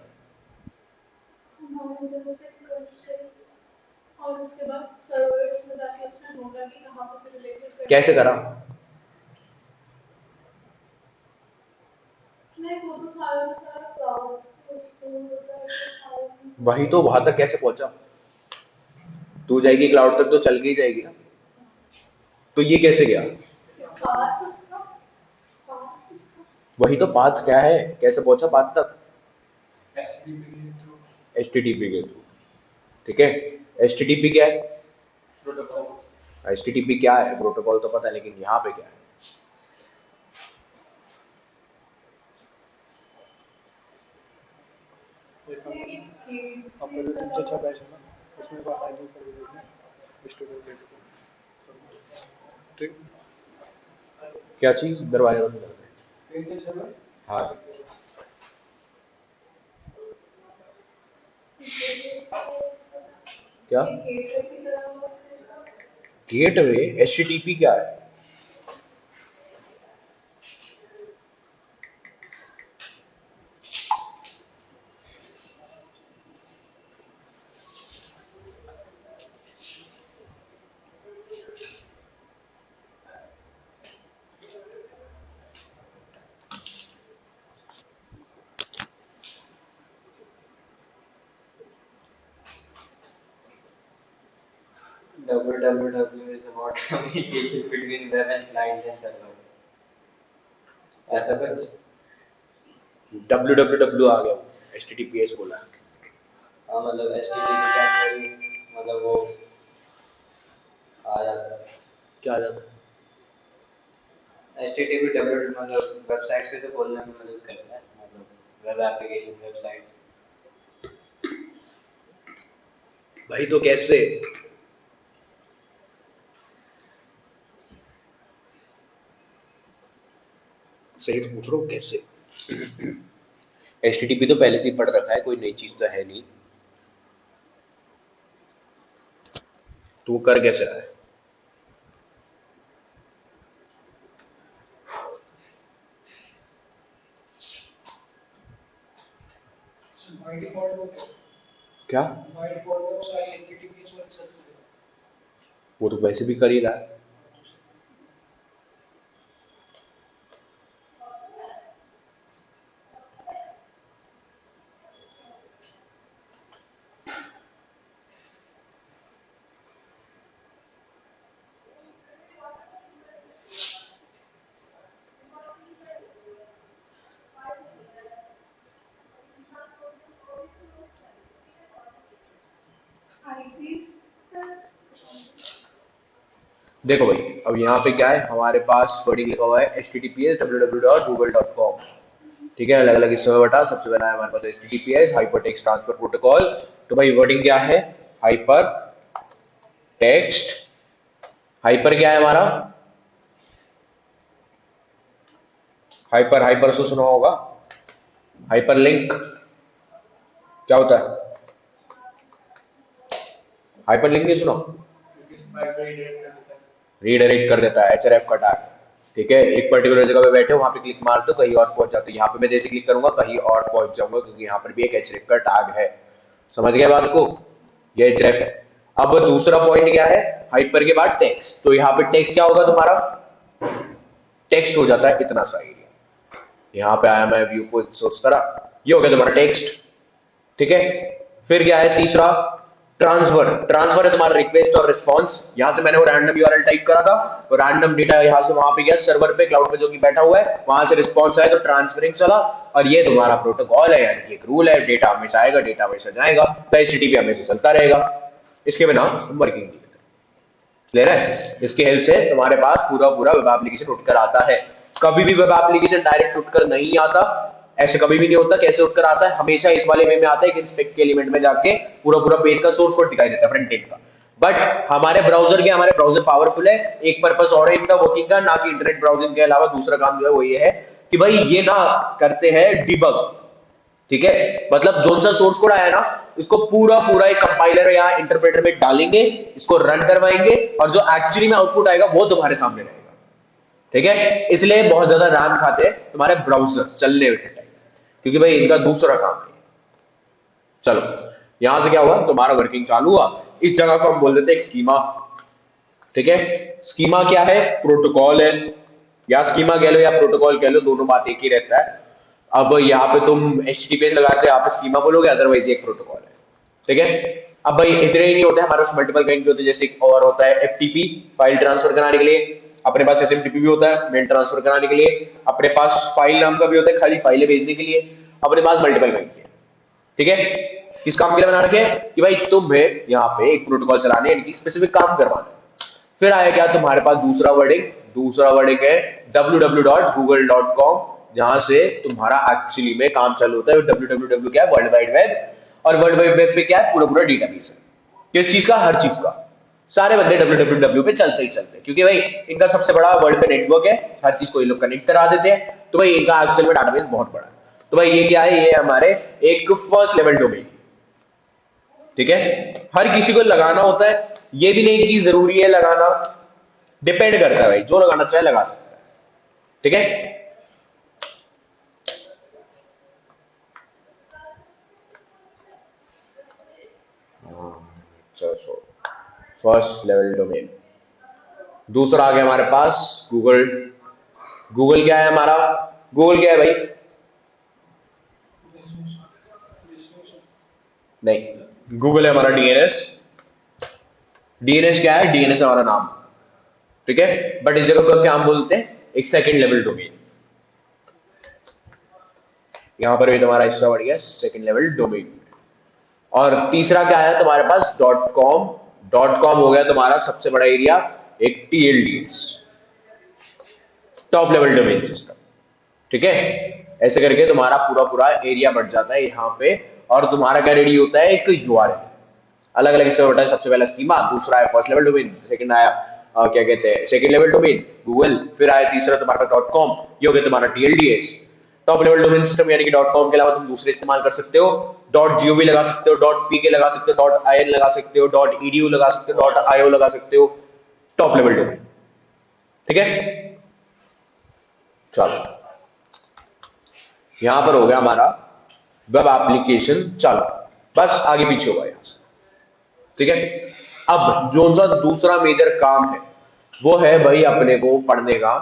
कैसे करा? वही तो, वहां तक कैसे पहुंचा? तू जाएगी क्लाउड तक तो चल के ही जाएगी ना, तो ये कैसे गया? वही तो पाथ क्या है, कैसे पहुंचा पाथ तक? एचटीटीपी के थ्रू, ठीक है। एचटीटीपी क्या है? एचटीटीपी क्या है? प्रोटोकॉल तो पता है, लेकिन यहाँ पे क्या है? क्या चीज? दरवाजा बंद कर दे। हाँ, क्या गेटवे? एचटीटीपी क्या है? www is about communication between web and client and server. ऐसा कुछ? www आ गया, एचटीटीपीएस बोला। हाँ मतलब HTTP का कोई मतलब वो आ जाता है। क्या आ जाता है? HTTP www मतलब वेबसाइट्स पे तो खोलने में मदद करता है, मतलब वेब एप्लीकेशन वेबसाइट्स। भाई तो कैसे? सही तो पूछ रहा हूँ, कैसे? एचटीटीपी तो पहले से ही पढ़ रखा है, कोई नई चीज तो है नहीं, तू कर कैसे रहा है? क्या? वो तो वैसे भी कर ही रहा है। देखो भाई, अब यहाँ पे क्या है हमारे पास वर्डिंग लिखा हुआ है https www.google.com, ठीक है, अलग अलग इसमें बटा, सबसे पहला है हमारे पास https हाइपरटेक्स्ट ट्रांसफर प्रोटोकॉल। तो भाई वर्डिंग क्या है? हाइपर टेक्स्ट, हाइपर क्या है हमारा, हाइपर से सुना होगा, हाइपर लिंक क्या होता है, हाइपर लिंक नहीं सुना, रीडायरेक्ट कर देता है, एचआरएफ का टैग। ठीक है, एक पर्टिकुलर जगह पे बैठे हो, वहां पे क्लिक मार दो, कहीं और पहुंच जाते हो। यहाँ पे मैं जैसे क्लिक करूंगा कहीं और पहुंच जाऊंगा, क्योंकि यहाँ पर भी एक एचआरएफ का टैग है। समझ गए बात को, ये एचआरएफ है। अब दूसरा पॉइंट क्या है, हाइपर के बाद टेक्स्ट, तो यहाँ पे टेक्स्ट क्या होगा तुम्हारा, टेक्स्ट हो जाता है इतना सा एरिया। यहाँ पे आया मैं व्यू को सोर्स करा, ये हो गया तुम्हारा टेक्स्ट। ठीक है, फिर क्या है तीसरा, ट्रांसफर। ट्रांसफर है तुम्हारा रिक्वेस्ट और रिस्पांस। यहां से मैंने वो रैंडम यूआरएल टाइप करा था, वो रैंडम डेटा यहां से वहां पे गया सर्वर पे, क्लाउड पे जो कि बैठा हुआ है, वहां से रिस्पांस आया तो ट्रांसफरिंग चला। और ये तुम्हारा प्रोटोकॉल है, यानी कि एक रूल है, डेटा हमेशा आएगा, डेटा हमेशा जाएगा, तो एचटीटीपी हमेशा चलता रहेगा, इसके बिना वर्किंग नहीं। क्लियर है, इसकी हेल्प से तुम्हारे पास पूरा पूरा वेब एप्लीकेशन उठकर आता है। कभी भी वेब एप्लीकेशन डायरेक्ट उठकर नहीं आता, ऐसे कभी भी नहीं होता। कैसे उठकर आता है, हमेशा इस वाले वे में आता है कि इंस्पेक्ट के एलिमेंट में जाके पूरा पूरा पेज का सोर्स कोड दिखाई देता है फ्रंट एंड का। बट हमारे ब्राउजर के, हमारे ब्राउजर पावरफुल है, एक पर्पस और है इनका वर्किंग का, ना कि इंटरनेट ब्राउजिंग के अलावा दूसरा काम जो है वो ये है कि भाई ये ना करते हैं डिबग। ठीक है, मतलब जो सा सोर्स कोड आया ना, इसको पूरा पूरा एक कंपाइलर या इंटरप्रेटर में डालेंगे, इसको रन करवाएंगे, और जो एक्चुअली में आउटपुट आएगा वो तुम्हारे सामने रहेगा। ठीक है, इसलिए बहुत ज्यादा रैम खाते हैं तुम्हारे ब्राउजर चलने के टाइम, क्योंकि भाई इनका दूसरा काम है। चलो, यहां से क्या हुआ, तुम्हारा वर्किंग चालू हुआ। इस जगह को हम बोल देते हैं स्कीमा। ठीक है, स्कीमा क्या है, प्रोटोकॉल है, या स्कीमा कह लो या प्रोटोकॉल कह लो, दोनों बात एक ही रहता है। अब यहाँ पे तुम HTTPS लगाते हो, यहाँ पे स्कीमा बोलोगे, अदरवाइज एक प्रोटोकॉल है। ठीक है, अब भाई इतने ही नहीं होते, हमारे पास मल्टीपल काइंड होते हैं, जैसे एक और होता है FTP, फाइल ट्रांसफर कराने के लिए। अपने पास SMTP भी होता है, मेल ट्रांसफर कराने के लिए। अपने पास फाइल नाम का भी होता है, खाली फाइलें भेजने के लिए। अपने पास मल्टीपल काइंड है। ठीक है, किस काम के लिए बना रखे हैं कि भाई तुम्हें यहाँ पे एक प्रोटोकॉल चलाने, यानी कि स्पेसिफिक काम करवाना है। फिर आया क्या तुम्हारे पास दूसरा वर्डिंग, दूसरा वर्डिंग है www.google.com, जहां से तुम्हारा एक्चुअली में काम चालू होता है। www क्या है, वर्ल्ड वाइड वेब, और वर्ल्ड वाइड वेब पे क्या है, पूरा पूरा डेटाबेस है, किस चीज का, हर चीज का। सारे बंदे www पे चलते ही चलते हैं, क्योंकि भाई इनका सबसे बड़ा वर्ल्ड पे नेटवर्क है, हर चीज को ये लोग कनेक्ट करा देते हैं, तो भाई इनका एक्चुअल में डाटाबेस बहुत बड़ा है। तो भाई ये क्या है, ये हमारे एक फर्स्ट लेवल डोमेन। ठीक है, हर किसी को लगाना होता है, ये भी नहीं कि जरूरी है लगाना, डिपेंड करता है भाई, जो लगाना चाहे लगा सकता है। ठीक है, फर्स्ट लेवल डोमेन। दूसरा आ गया हमारे पास गूगल। गूगल क्या है हमारा, गूगल क्या है भाई, नहीं, गूगल है हमारा DNS। DNS क्या है, DNS हमारा नाम। ठीक है, बट इस जगह को क्या हम बोलते हैं, एक सेकंड लेवल डोमेन। यहां पर भी तुम्हारा हिस्सा बढ़ गया सेकंड लेवल डोमेन। और तीसरा क्या है तुम्हारे पास, .com। .com हो गया तुम्हारा सबसे बड़ा एरिया, एक TLDS, top level domain system. ठीक है, ऐसे करके तुम्हारा पूरा पूरा एरिया बढ़ जाता है यहाँ पे, और तुम्हारा क्या रेडी होता है, एक URL। अलग अलग इसका होता है, सबसे पहला स्कीमा, दूसरा है फर्स्ट लेवल डोमेन, सेकंड आया क्या कहते हैं, सेकंड लेवल डोमेन गूगल, फिर आया तीसरा तुम्हारा .com, ये हो गया तुम्हारा TLDS, top level domain system. यानी कि .com के अलावा तुम दूसरे इस्तेमाल कर सकते हो, .gov लगा सकते हो, .pk लगा सकते हो, .in लगा सकते हो, .edu लगा सकते हो, .io लगा सकते हो, टॉप लेवल डोमेन। ठीक है, चलो यहां पर हो गया हमारा वेब एप्लीकेशन चालू, बस आगे पीछे होगा यहां से। ठीक है, अब जो उनका दूसरा मेजर काम है वो है भाई अपने को पढ़ने का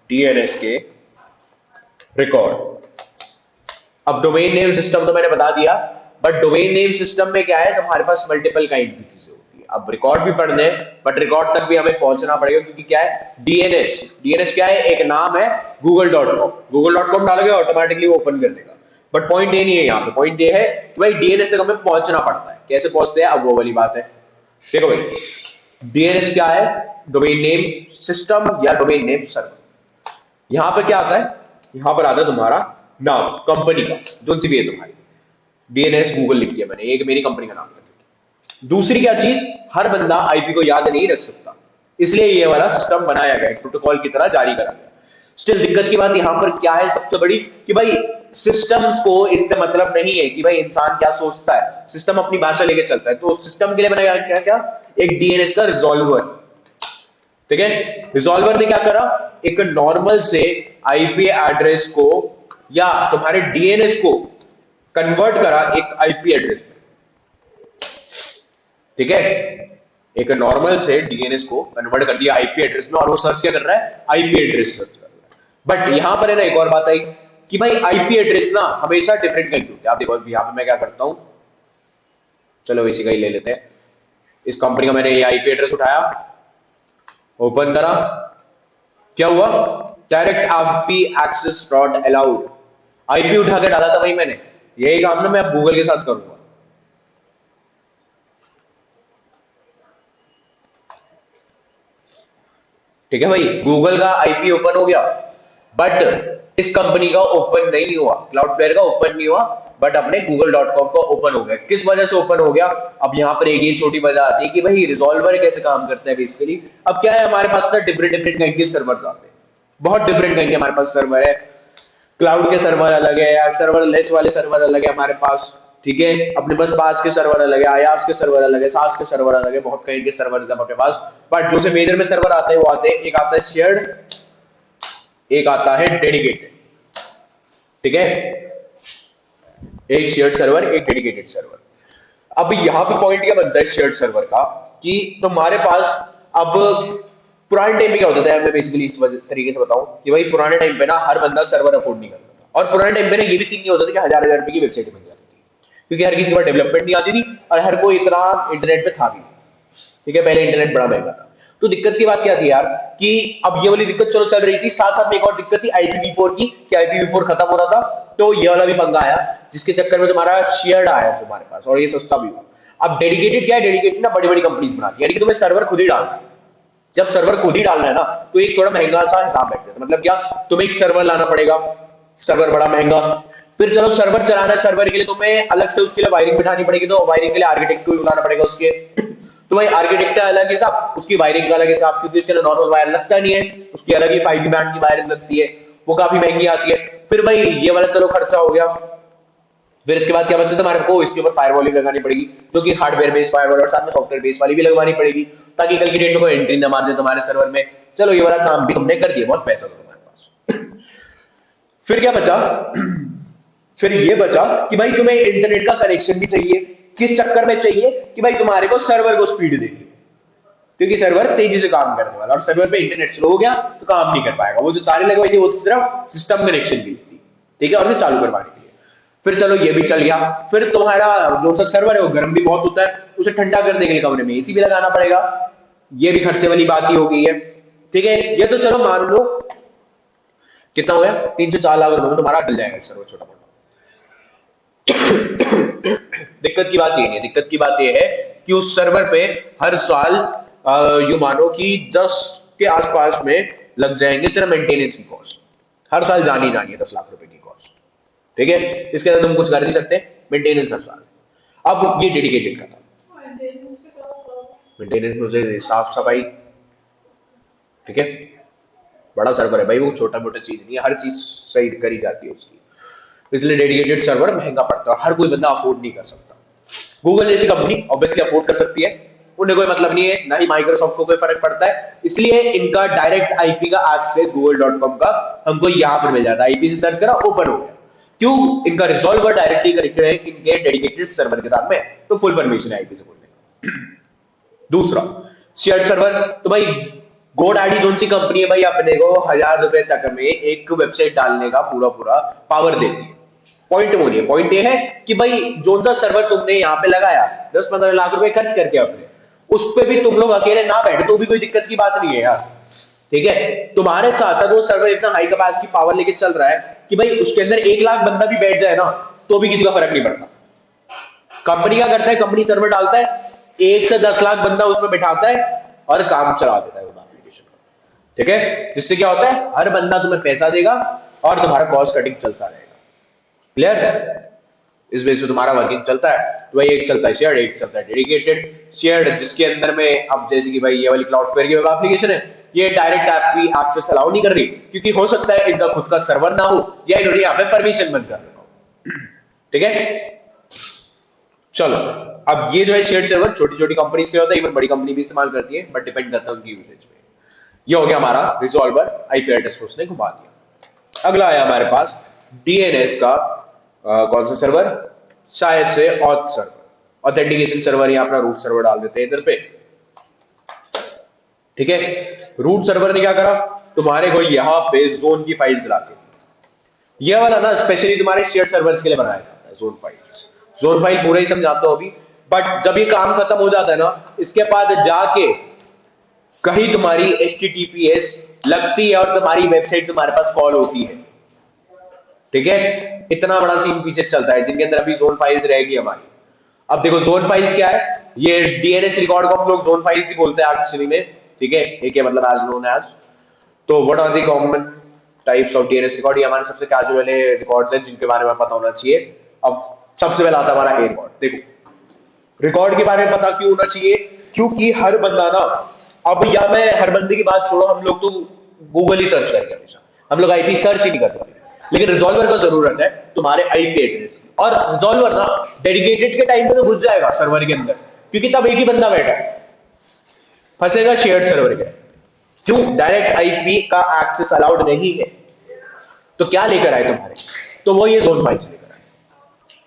DNS के रिकॉर्ड। अब डोमेन नेम सिस्टम तो मैंने बता दिया, बट डोमेन नेम सिस्टम में क्या है, तुम्हारे पास मल्टीपल काइंड की चीजें होती है। अब रिकॉर्ड भी पढ़ने हैं, बट रिकॉर्ड तक भी हमें पहुंचना पड़ेगा, क्योंकि क्या है, DNS क्या है, एक नाम है google.com। google.com डालोगे ऑटोमेटिकली वो ओपन कर देगा, बट पॉइंट ये नहीं है। यहाँ पे पॉइंट ये है कि भाई DNS तक हमें पहुंचना पड़ता है। कैसे पहुंचते हैं, अब वो वाली बात है। देखो भाई, DNS क्या है, डोमेन नेम सिस्टम या डोमेन नेम सर्वर। यहां पर क्या आता है, यहां पर आता है तुम्हारा नाम कंपनी का, जो सी भी है तुम्हारी। DNS गूगल लिख दिया मैंने, एक मेरी कंपनी का नाम है। दूसरी क्या चीज, हर बंदा आईपी को याद नहीं रख सकता, इसलिए ये वाला सिस्टम बनाया गया, प्रोटोकॉल की तरह जारी करा गया। स्टिल दिक्कत की बात यहाँ पर क्या है सबसे बड़ी, कि भाई सिस्टम्स को इससे मतलब नहीं है कि भाई इंसान क्या सोचता है, सिस्टम अपनी भाषा लेके चलता है। तो सिस्टम के लिए बनाया क्या क्या, एक डीएनएस का रिजॉल्वर, ठीक है। रिजॉल्वर ने क्या करा, एक नॉर्मल से आईपी एड्रेस को या तुम्हारे डीएनएस को कन्वर्ट करा एक आईपी एड्रेस में, ठीक है। एक नॉर्मल से डीएनएस को कन्वर्ट कर दिया आईपी एड्रेस में, और वो सर्च क्या कर रहा है, आईपी एड्रेस सर्च कर रहा है। बट यहां पर है ना एक और बात आई कि भाई आईपी एड्रेस ना हमेशा डिफरेंट कहीं होती है। आप देखो यहां पे मैं क्या करता हूं, चलो इसी का ही ले लेते हैं। इस कंपनी का मैंने ये आईपी एड्रेस उठाया, ओपन करा, क्या हुआ, direct IP access not allowed, IP उठा के डाला था भाई मैंने। यही काम ना मैं गूगल के साथ करूंगा, ठीक है भाई। गूगल का आईपी ओपन हो गया, बट इस कंपनी का ओपन नहीं हुआ, क्लाउडफ्लेयर का ओपन नहीं हुआ, बट अपने google.com का ओपन हो गया। किस वजह से ओपन हो गया, अब यहाँ पर एक ही छोटी वजह आती है कि भाई रिजॉल्वर कैसे काम करता है बेसिकली। अब क्या है, हमारे पास ना डिफरेंट डिफरेंट काइंड के सर्वर्स आते हैं, बहुत डिफरेंट काइंड के हमारे पास सर्वर है। क्लाउड के सर्वर अलग है, या सर्वर लेस वाले सर्वर अलग है हमारे पास, ठीक है। अपने पास पास के सर्वर अलग है, आयास के सर्वर अलग है, सास के सर्वर अलग है, बहुत कई के सर्वर है अपने पास। बट जो से मेजर में सर्वर आते हैं वो आते हैं, एक आता है शेयर्ड, एक आता है डेडिकेटेड, ठीक है। एक शेयर्ड सर्वर, एक डेडिकेटेड सर्वर। अब यहाँ पे पॉइंट क्या बनता है शेयर्ड सर्वर का, कि तुम्हारे पास अब पुराने टाइम में क्या होता था, मैं बेसिकली इस तरीके से बताऊं कि भाई पुराने टाइम पे ना हर बंदा सर्वर अफोर्ड नहीं करता था, और पुराने टाइम पे ना ये भी सीन नहीं होता था कि हजार हजार रुपए की वेबसाइट बन जाती थी, क्योंकि हर किसी के पास डेवलपमेंट नहीं आती थी और हर कोई इतना इंटरनेट पे था भी, ठीक है। पहले इंटरनेट बड़ा महंगा था। तो दिक्कत की बात क्या थी यार, कि अब ये वाली दिक्कत चलो चल रही थी, साथ साथ में एक और दिक्कत थी IPv4 की, कि IPv4 खत्म हो रहा था। तो ये वाला भी पंगा आया, जिसके चक्कर में तुम्हारा शेयर्ड आया तुम्हारे पास, और ये सस्ता भी हुआ। अब डेडिकेटेड क्या है, डेडिकेटेड ना बड़ी बड़ी कंपनीज बनाती है, यानी कि तुम्हें सर्वर खुद ही डालना है। जब सर्वर खुद ही डालना है ना, तो एक थोड़ा महंगा सा हिसाब बैठ जाता है। मतलब क्या, तुम्हें एक सर्वर लाना पड़ेगा, सर्वर बड़ा महंगा। फिर चलो सर्वर चलाना है, सर्वर के लिए तुम्हें अलग से उसके लिए वायरिंग बिठानी पड़ेगी, तो वायरिंग के लिए आर्किटेक्ट को भी बुलाना पड़ेगा उसके। तो भाई आर्किटेक्ट का अलग हिसाब, उसकी वायरिंग का अलग हिसाब, क्योंकि इसके लिए नॉर्मल वायर लगता नहीं है, उसकी अलग ही 5G बैंड की वायरिंग लगती है, वो काफी महंगी आती है। फिर भाई ये वाला चलो खर्चा हो गया। फिर इसके बाद क्या बचता है, तुम्हारे को इसके ऊपर फायरवॉलिंग लगानी पड़ेगी, जो कि हार्डवेयर बेस्ड फायरवॉल और साथ में सॉफ्टवेयर बेस्ड वाली भी लगवानी पड़ेगी, ताकि कल की डेट में कोई एंट्री ना मार दे तुम्हारे सर्वर में। चलो ये वाला काम भी तुमने कर दिया, बहुत पैसा था तुम्हारे पास। फिर क्या बचा, फिर ये बचा कि भाई तुम्हें इंटरनेट का कनेक्शन भी चाहिए। किस चक्कर में चाहिए, कि भाई तुम्हारे को सर्वर को स्पीड देगी, क्योंकि सर्वर तेजी से काम करने वाला, और सर्वर पे इंटरनेट स्लो हो गया तो काम नहीं कर पाएगा। वो जो तारे लगवाई थी वो सिर्फ सिस्टम कनेक्शन की थी, ठीक है, और उसे चालू करवाने के लिए। फिर चलो ये भी चल गया। फिर तुम्हारा जो सा सर्वर है वो गर्म भी बहुत होता है, उसे ठंडा करने के लिए कमरे में एसी भी लगाना पड़ेगा, ये भी खर्चे वाली बात ही हो गई है, ठीक है। ये तो चलो मान लो कितना हो गया, 3 से 4 लाख रुपए में तुम्हारा डल जाएगा सर्वर छोटा मोटा। दिक्कत की बात ये नहीं है, दिक्कत की बात ये है कि उस सर्वर पे हर साल यू मानो कि 10 के आसपास में लग जाएंगे सिर्फ मेंटेनेंस की कॉस्ट, हर साल जानी जानी है 10 लाख रुपए की कॉस्ट, ठीक है। इसके अंदर तुम कुछ कर नहीं सकते, मेंटेनेंस हर साल। अब ये डेडिकेटेड का था, मेंटेनेंस में से साफ सफाई, ठीक है। बड़ा सर्वर है भाई, वो छोटा मोटा चीज नहीं है, हर चीज सही करी जाती है उसकी, इसलिए डेडिकेटेड सर्वर महंगा पड़ता है, हर कोई बंदा अफोर्ड नहीं कर सकता। गूगल जैसी कंपनी ऑब्वियसली अफोर्ड कर सकती है, उन्हें कोई मतलब नहीं है, ना ही माइक्रोसॉफ्ट को कोई फर्क पड़ता है, इसलिए इनका डायरेक्ट आईपी का एक्सेस google.com का हमको यहाँ पर मिल जाता है। आईपी से सर्च करा, ओपन हो गया। क्यों, इनका रिजॉल्वर डायरेक्टली कनेक्टेड है इनके डेडिकेटेड सर्वर के साथ में, तो फुल परमिशन है आईपी से बोलने का। दूसरा शेयर्ड सर्वर, तो भाई GoDaddy जोन सी कंपनी है भाई, अपने को 1000 रुपए तक में एक वेबसाइट डालने का पूरा पूरा पावर देती है। पॉइंट वो नहीं है, पॉइंट ये है कि भाई जोन सा सर्वर तुमने यहाँ पे लगाया 10-15 लाख रुपए खर्च करके अपने, उस पे भी तुम लोग अकेले ना बैठे तो भी कोई दिक्कत की बात नहीं है यार, ठीक है। तुम्हारे साथ साथ वो सर्वर इतना हाई कैपेसिटी पावर लेके चल रहा है कि भाई उसके अंदर 1 लाख बंदा भी बैठ जाए ना तो भी किसी का फर्क नहीं पड़ता। कंपनी क्या करता है, कंपनी सर्वर डालता है, 1 से 10 लाख बंदा उसमें बैठाता है और काम चला देता है एप्लीकेशन का, ठीक है। जिससे क्या होता है, हर बंदा तुम्हें पैसा देगा और तुम्हारा कॉस्ट कटिंग चलता रहेगा। क्लियर है, इस बेस पे तुम्हारा वर्किंग चलता है। तो भाई एक चलता है शेयर्ड, एक चलता है डेडिकेटेड। शेयर्ड जिसके अंदर में अब जैसे कि भाई ये वाली क्लाउडफ्लेयर की वेब एप्लीकेशन है, ये डायरेक्ट आपकी एक्सेस अलाउ नहीं कर रही, क्योंकि हो सकता है इनका खुद का सर्वर ना हो या इन्होंने यहाँ पे परमिशन बंद कर रखा हो। ठीक है, चलो। अब ये जो है शेयर सर्वर छोटी छोटी कंपनीज के होता है, इवन बड़ी कंपनी भी इस्तेमाल करती है, बट डिपेंड करता है उनकी यूसेज पे। ये हो गया हमारा रिजॉल्वर, आईपी एड्रेस को उसने घुमा दिया। अगला आया हमारे पास डीएनएस का कौन सा सर्वर, शायद से ऑथ सर्वर, ऑथेंटिकेशन सर्वर, या अपना रूट सर्वर डाल देते हैं इधर पे। ठीक है, रूट सर्वर ने क्या करा, तुम्हारे को यहाँ पे जोन की फाइल्स ला के, ये वाला ना स्पेशली तुम्हारे शेयर सर्वर्स के लिए बनाया जाता है जोन फाइल्स। जोन फाइल पूरा ही समझाता हूं अभी, बट जब ये काम खत्म हो जाता है ना, इसके बाद जाके कहीं तुम्हारी HTTPS लगती है और तुम्हारी वेबसाइट तुम्हारे पास कॉल होती है। ठीक है, इतना बड़ा सीन पीछे चलता है, जिनके अंदर अभी जोन फाइल्स रहेगी हमारी। अब देखो जोन फाइल्स क्या है, ये डीएनएस रिकॉर्ड को हम लोग जोन फाइल्स ही बोलते हैं एक्चुअली में। ठीक है, एक है मतलब एज नोन एज। तो what are the common types of DNS record, ये हमारे सबसे कैजुअल वाले रिकॉर्ड्स हैं जिनके बारे में पता होना चाहिए। अब सबसे पहला आता है हमारा ए रिकॉर्ड। देखो रिकॉर्ड के बारे में पता क्यों होना चाहिए, क्योंकि हर बंदा ना, अब या मैं हर बंदे की बात छोड़ो, हम लोग तो गूगल ही सर्च करेंगे हमेशा, हम लोग आईपी सर्च ही नहीं करते, लेकिन रिजॉल्वर का जरूरत है तुम्हारे आईपी एड्रेस की। और रिजॉल्वर ना डेडिकेटेड के टाइम पे तो घुस जाएगा सर्वर के अंदर, क्योंकि तब एक ही बंदा बैठा है, फंसेगा शेयर सर्वर के। क्यों, डायरेक्ट आईपी का एक्सेस अलाउड नहीं है। तो क्या लेकर आए तुम्हारे, तो वो ये जोन फाइल्स लेकर आए।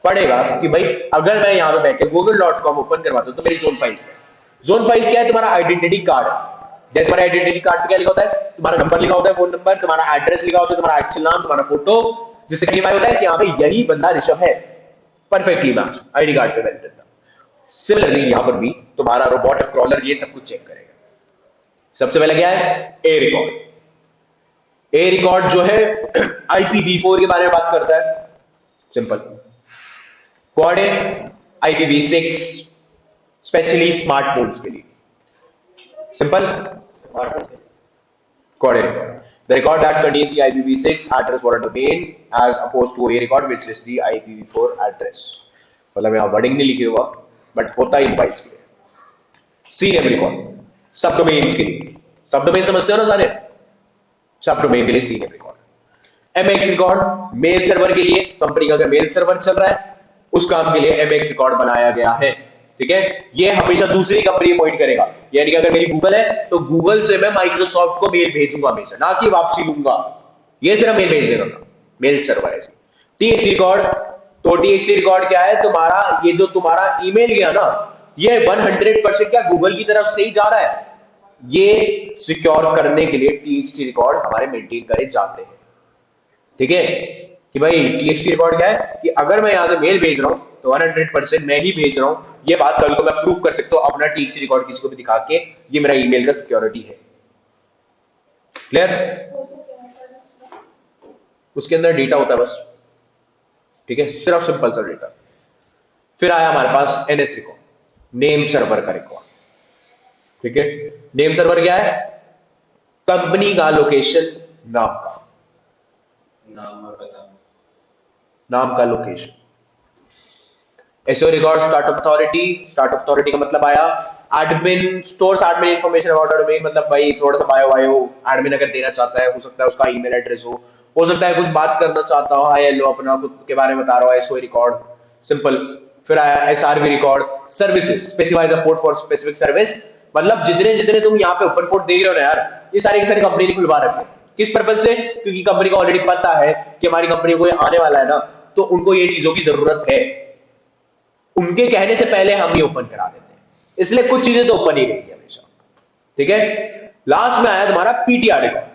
पड़ेगा कि भाई अगर मैं यहाँ पे बैठे google.com ओपन करवाता हूँ तो मेरी जोन फाइल्स है। जोन फाइल्स क्या है, तुम्हारा आइडेंटिटी कार्ड। जैसे तुम्हारा आइडेंटिटी कार्ड पे क्या लिखा होता है, तुम्हारा नंबर लिखा होता है, फोन नंबर, तुम्हारा एड्रेस लिखा होता है, तुम्हारा एक्चुअल नाम, तुम्हारा फोटो, जिससे क्लेरिफाई होता है कि यहाँ पे यही बंदा ऋषभ है, परफेक्टली मैच आईडी कार्ड पे वैलिड था। सिमिलरली यहाँ पर भी तुम्हारा रोबोट क्रॉलर ये सब कुछ चेक करेगा। सबसे पहले क्या है, ए रिकॉर्ड। ए रिकॉर्ड जो है IPv4 के बारे में बात करता है, सिंपल। क्वाड है IPv6, स्पेशली स्मार्टफोन्स के लिए, simple. Quad record, the record that contains the IPv6 address for a domain as opposed to a record which is the IPv4 address। मतलब यहाँ वर्डिंग नहीं लिखी हुआ, बट होता ही बाइट्स के लिए। C name record, subdomains के लिए, सब डोमेन समझते हो ना सारे, सब डोमेन के लिए C name record. MX record mail server के लिए, कंपनी का अगर मेल सर्वर चल रहा है उस काम के लिए MX रिकॉर्ड बनाया गया है। ठीक है, ये हमेशा दूसरी कंपनी पॉइंट करेगा, यानी कि अगर मेरी गूगल है तो गूगल से मैं माइक्रोसॉफ्ट को मेल भेजूंगा हमेशा, ना कि वापसी लूंगा, ये सिर्फ मेल भेज देगा, मेल सर्वर है। TXT रिकॉर्ड, तो TXT रिकॉर्ड क्या है, तुम्हारा ये जो तुम्हारा ईमेल गया ना, ये 100% क्या गूगल की तरफ से ही जा रहा है, ये सिक्योर करने के लिए TXT रिकॉर्ड हमारे मेंटेन करे जाते हैं। ठीक है, कि भाई TXT रिकॉर्ड क्या है, कि अगर मैं यहां से मेल भेज रहा हूं तो 100% मैं ही भेज रहा हूं, ये बात कल को मैं प्रूफ कर सकता हूं अपना TXT रिकॉर्ड किसी को भी दिखा के, ये मेरा ईमेल का सिक्योरिटी है। क्लियर, उसके अंदर डेटा होता है बस। ठीक है, सिर्फ सिंपल सा डेटा। फिर आया हमारे पास NS रिकॉर्ड, नेम सर्वर का रिकॉर्ड। ठीक है, नेम सर्वर क्या है, कंपनी का लोकेशन, नाम का, नाम और पता। नाम का location. SEO record, start authority का मतलब आया admin, stores admin information about a domain, मतलब भाई थोड़ा सा बायो एडमिन अगर देना चाहता है, हो सकता है उसका ईमेल एड्रेस हो सकता है कुछ बात करना चाहता हो, हाय हेलो अपना खुद के बारे में बता रहा हो, SEO रिकॉर्ड, सिंपल। फिर आया SRV record, services, specify the port for specific service, मतलब जितने जितने तुम यहाँ पे ओपन पोर्ट देख रहे हो ना यार, ये सारी की सारी कंपनी ने खुलवा रखे हैं। किस पर्पज से, क्योंकि कंपनी को ऑलरेडी पता है कि हमारी कंपनी को ये आने वाला है ना, तो उनको ये चीजों की जरूरत है, उनके कहने से पहले हम ही ओपन करा देते हैं, इसलिए कुछ चीजें तो ओपन ही रहेगी हमेशा। ठीक है, लास्ट में आया तुम्हारा PTR रिकॉर्ड।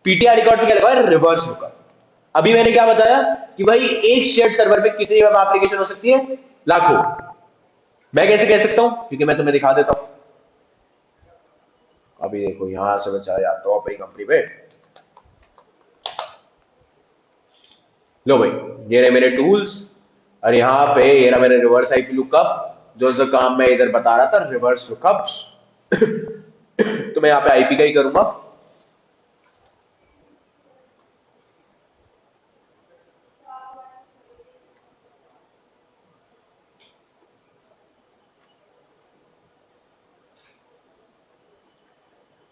PTR रिकॉर्ड में क्या लगा है, रिवर्स लुकअप। अभी मैंने क्या बताया कि भाई एक शेयर सर्वर में कितनी वेब एप्लीकेशन हो सकती है, लाखों। मैं कैसे कह सकता हूं, क्योंकि मैं तुम्हें दिखा देता हूं। अभी देखो यहां से मैं चला जाता हूं अपनी कंपनी पे, लो भाई ये रहे मेरे टूल्स, और यहाँ पे ये रहा मेरे रिवर्स आईपी लुकअप, जो जो काम मैं इधर बता रहा था रिवर्स लुकअप। तो मैं यहाँ पे आईपी का ही करूंगा।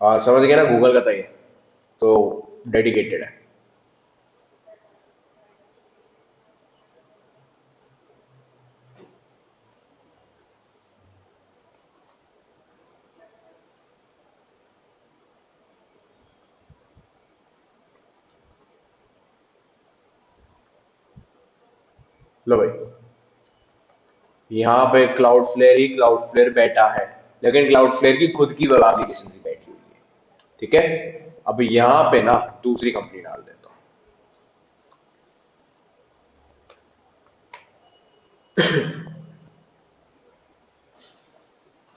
हाँ समझ गया ना, गूगल का था ये, तो डेडिकेटेड है। लो भाई, यहाँ पे क्लाउडफ्लेयर ही क्लाउडफ्लेयर बैठा है, लेकिन क्लाउडफ्लेयर की खुद की वेब एप्लीकेशन भी बैठी हुई है। ठीक है, अब यहाँ पे ना दूसरी कंपनी डाल देता हूँ।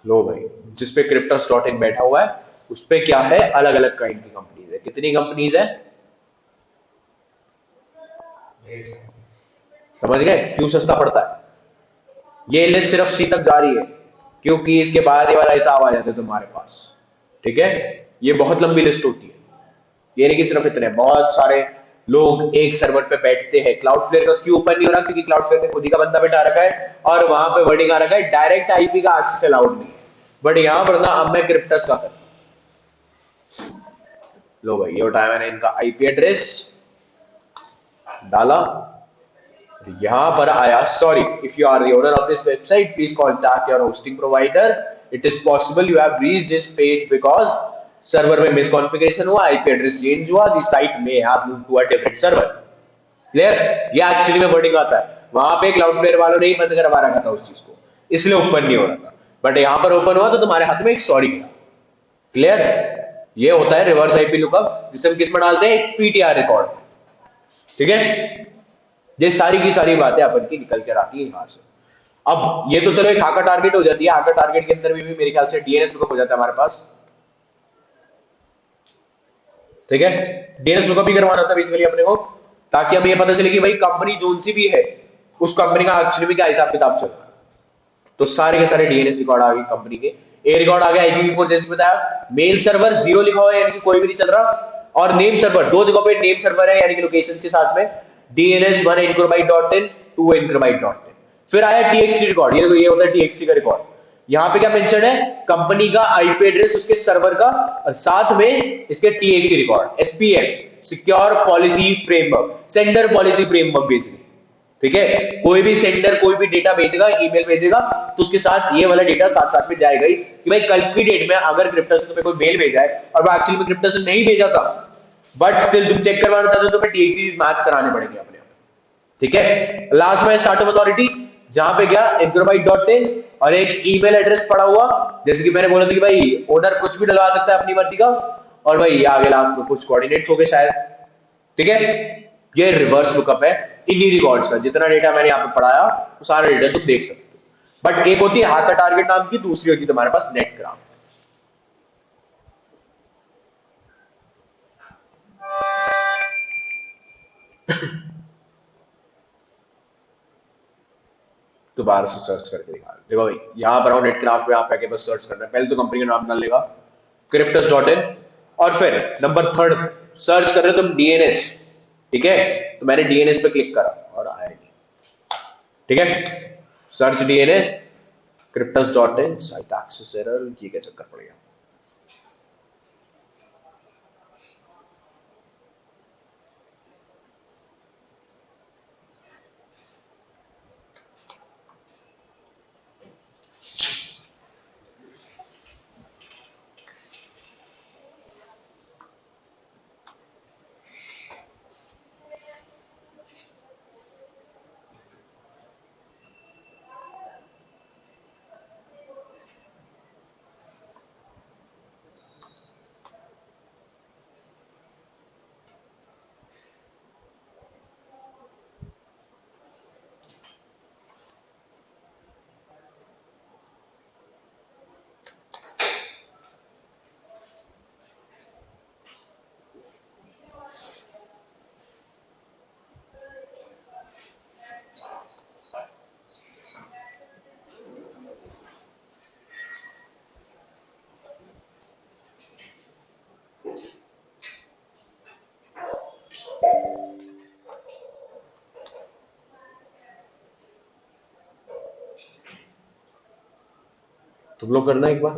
लो भाई, जिसपे क्रिप्टस डॉट इन बैठा हुआ है, उस पे क्या है, अलग अलग काइंड की कंपनीज है। कितनी कंपनीज है, समझ गए क्यों सस्ता पड़ता है? ये लिस्ट सिर्फ सी तक जा रही है, क्योंकि इसके बाद ये वाला हिसाब आ जाता है तुम्हारे पास। ठीक है, ये बहुत लंबी लिस्ट होती है। ये नहीं कि सिर्फ इतने, बहुत सारे लोग एक सर्वर पे बैठते हैं। क्लाउडफ्लेयर का क्यों ओपन नहीं हो रहा, क्योंकि क्लाउडफ्लेयर ने खुद ही का बंदा बैठा रखा है और वहां पे वर्डिंग आ रखा है डायरेक्ट आईपी का एक्सेस अलाउड नहीं है। बट यहाँ पर ना अब मैं क्रिप्टस का कर, लो भाई ये उठाया मैंने इनका आईपी एड्रेस, डाला, यहाँ पर आया sorry if you are the owner of this website please contact your hosting provider, it is possible you have reached this page because server में मिसकॉन्फ़िगरेशन हुआ, आईपी एड्रेस चेंज हुआ, the site may have moved to a different server. Clear, ये actually में wording आता है, वहां पे Cloudflare वालों ने ही बंद करवा रखा था उस चीज को, इसलिए ओपन नहीं हो रहा था। बट यहाँ पर ओपन हुआ तो तुम्हारे हाथ में एक सॉरी था। क्लियर, ये होता है रिवर्स आईपी लुकअप, जिसे हम किस में डालते हैं, एक पीटीआर रिकॉर्ड। ठीक है, ये सारी की सारी बातें अपन की निकल कर आती है यहाँ से। अब ये तो चलो एक हाका टारगेट हो जाती है, हाका टारगेट के अंदर भी मेरे ख्याल से डीएनएस लुकअप हो जाता है हमारे पास। ठीक है, डीएनएस लुकअप भी करवाना था बेसिकली अपने को, ताकि हमें ये पता चले कि भाई कंपनी जोन सी भी है, उस कंपनी का एक्चुअली में क्या हिसाब किताब चल रहा है। तो सारे के सारे डीएनएस रिकॉर्ड आ गए कंपनी के। ए रिकॉर्ड आ गया IPv4, जैसे बताया, मेल सर्वर 0 लिखा हुआ है यानी कि कोई भी नहीं चल रहा, और नेम सर्वर दो जगह पे नेम सर्वर है यानी कि लोकेशंस के साथ में, DNS 1 encrobyte.in 2 encrobyte.in। फिर आया TXT रिकॉर्ड, ये होता है TXT का रिकॉर्ड। यहाँ पे क्या मेंशन है, कंपनी का आईपी एड्रेस उसके सर्वर का, और साथ में इसके TXT record, SPF secure policy framework, sender policy framework basically. ठीक है, कोई भी सेंडर कोई भी डेटा भेजेगा, ईमेल भेजेगा, तो उसके साथ ये वाला डेटा साथ साथ में जाएगा ही, कि भाई कल की डेट में अगर क्रिप्टस ने तुम्हें कोई मेल भेजा है और वो एक्चुअली में क्रिप्टस ने नहीं भेजा था, बट स्टिल तुम चेक करवाना चाहते हो, तो तुम्हें TXT मैच कराने पड़ेंगे अपने आप। ठीक है, लास्ट में स्टार्टअप अथॉरिटी, जहां पे क्या एग्रोबाइट.इन और एक ईमेल एड्रेस पड़ा हुआ, जैसे कि मैंने बोला था कि भाई ओनर कुछ भी डलवा सकता है अपनी मर्जी का, और भाई ये आगे लास्ट में कुछ कोऑर्डिनेट्स हो गए शायद। ठीक है, ये रिवर्स लुकअप है इन्हीं रिकॉर्ड्स का, जितना डेटा मैंने यहाँ पे पढ़ाया वो सारा डेटा तुम देख सकते हो। बट एक होती है हाका टारगेट नाम की, दूसरी होती है तुम्हारे पास नेट ग्राफ। दोबारा से सर्च करके दिखा, देखो भाई यहाँ पर नेट ग्राफ पे आप आके बस सर्च करना है, पहले तो कंपनी का नाम डाल लेगा क्रिप्टस.इन, और फिर नंबर थर्ड सर्च कर रहे हो तुम डीएनएस। ठीक है, तो मैंने डीएनएस पे क्लिक करा और आया नहीं। ठीक है, सर्च डीएनएस क्रिप्टस.इन साइट एक्सेस एरर, ये क्या चक्कर पड़ गया। तुम लोग करना एक बार।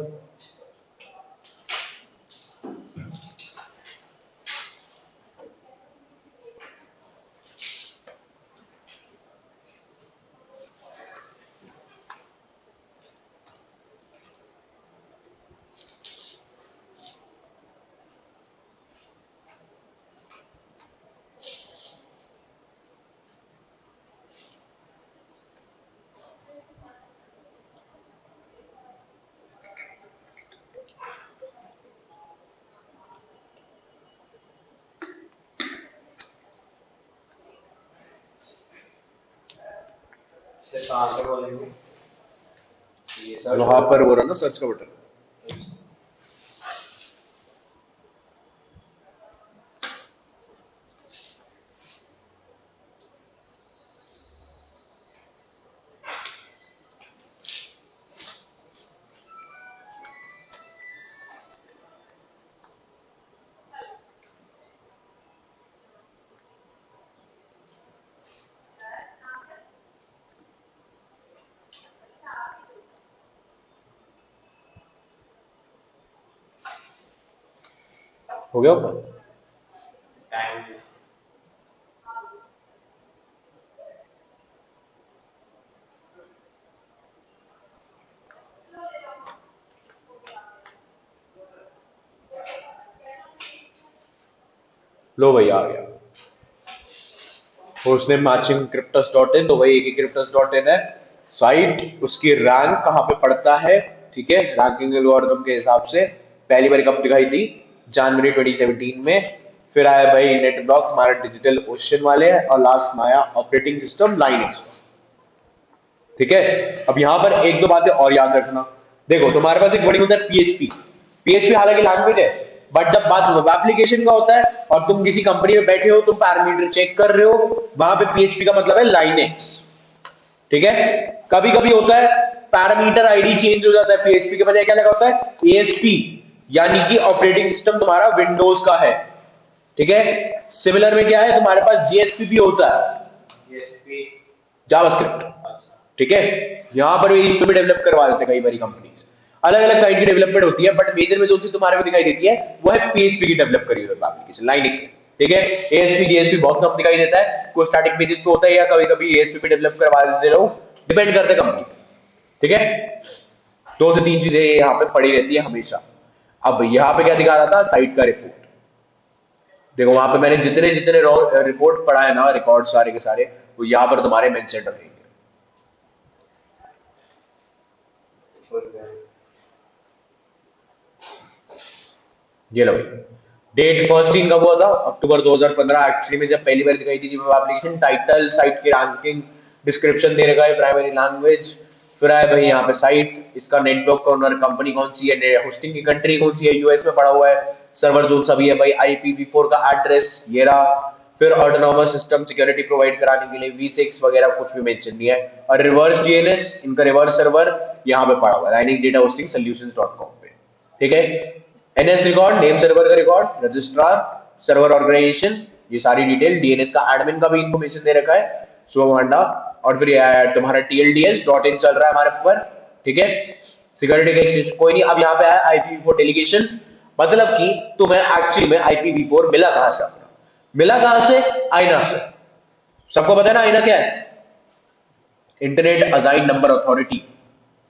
फिर कहाँ से बोलेंगे? ये सर्च वहां करो। पर वो रहा ना सर्च का बटन। हो गया ऊपर? टाइम। लो भाई आ गया। उसने मैचिंग क्रिप्टस डॉट इन, तो वही एक क्रिप्टस डॉट इन है साइट। उसकी रैंक कहाँ पे पड़ता है, ठीक है, रैंकिंग एल्गोरिथम के हिसाब से पहली बार कब दिखाई थी, जनवरी 2017 में। फिर आया भाई नेटब्लॉक, हमारा डिजिटल ओशन वाले हैं, और लास्ट में आया ऑपरेटिंग सिस्टम लाइनक्स। ठीक है, अब यहां पर एक दो बातें और याद रखना। देखो तुम्हारे पास एक वर्डिंग होता है पीएचपी। पीएचपी हालांकि लैंग्वेज है, बट जब बात वेब एप्लीकेशन का होता है और तुम किसी कंपनी में बैठे हो, तुम पैरामीटर चेक कर रहे हो, वहां पे पीएचपी का मतलब है लाइनेक्स। ठीक है, कभी कभी होता है पैरामीटर आईडी चेंज हो जाता है, पीएचपी के बजाय क्या लगा होता है एएसपी, यानी कि ऑपरेटिंग सिस्टम तुम्हारा विंडोज का है। ठीक है, सिमिलर में क्या है, तुम्हारे पास जीएसपी भी होता है, ये जावास्क्रिप्ट। अच्छा। ठीक है, यहाँ पर भी इस पे भी डेवलप करवा देते हैं कई बारी कंपनीज। अलग अलग काइंड की डेवलपमेंट होती है, बट मेजर में जो चीज तुम्हारे को दिखाई देती है वो है पीएचपी की डेवलप करी हुई एप्लीकेशन लाइनक्स में। ठीक है, एएसपी जीएसपी बहुत कम दिखाई देता है, कुछ स्टैटिक पेजेस पे होता है, या कभी कभी एएसपी पे डेवलप करवा देते लोग, डिपेंड करते हैं कंपनी। ठीक है, दो से तीन चीजें यहाँ पे पड़ी रहती है हमेशा। अब यहाँ पे क्या दिखा रहा था, साइट का रिपोर्ट। देखो वहां पे मैंने जितने जितने रिपोर्ट पढ़ा है ना, रिकॉर्ड सारे के सारे, वो यहाँ पर तुम्हारे मेंशन रहेंगे। ये लो, डेट फर्स्ट सीन कब हुआ था, अक्टूबर 2015 एक्चुअली में, जब पहली बार दिखाई थी एप्लीकेशन। टाइटल, साइट की रैंकिंग, डिस्क्रिप्शन दे रखा है, प्राइमरी लैंग्वेज। फिर आए भाई यहाँ पे साइट, इसका नेटवर्क का ओनर कंपनी कौन सी है, होस्टिंग की कंट्री कौन सी है, यूएस में पड़ा हुआ है, सर्वर जो सभी है भाई, IPv4 का एड्रेस ये रहा। फिर ऑटोनॉमस सिस्टम सिक्योरिटी प्रोवाइड कराने के लिए V6 वगैरह कुछ भी मेंशन नहीं है। और रिवर्स DNS, इनका रिवर्स सर्वर यहाँ पे पड़ा हुआ है, लाइनिक डेटा होस्टिंग सोल्यूशंस.com पे। ठीक है, एनएस रिकॉर्ड, नेम सर्वर का रिकॉर्ड, रजिस्ट्रार, सर्वर ऑर्गेनाइजेशन, ये सारी डिटेल, डीएनएस का एडमिन का भी इंफॉर्मेशन दे रखा है, शुभम अंडा। और फिर तुम्हारा TLDS डॉट इन चल रहा है हमारे ऊपर। ठीक है, सिक्योरिटी का एक्सटेंशन कोई नहीं। अब यहाँ पे आया IPv4 डेलीगेशन, मतलब कि तुम्हें एक्चुअली में IPv4 मिला कहां से, अपना मिला कहां से, आईना से। सबको पता है ना आईना क्या है, इंटरनेट असाइन नंबर अथॉरिटी।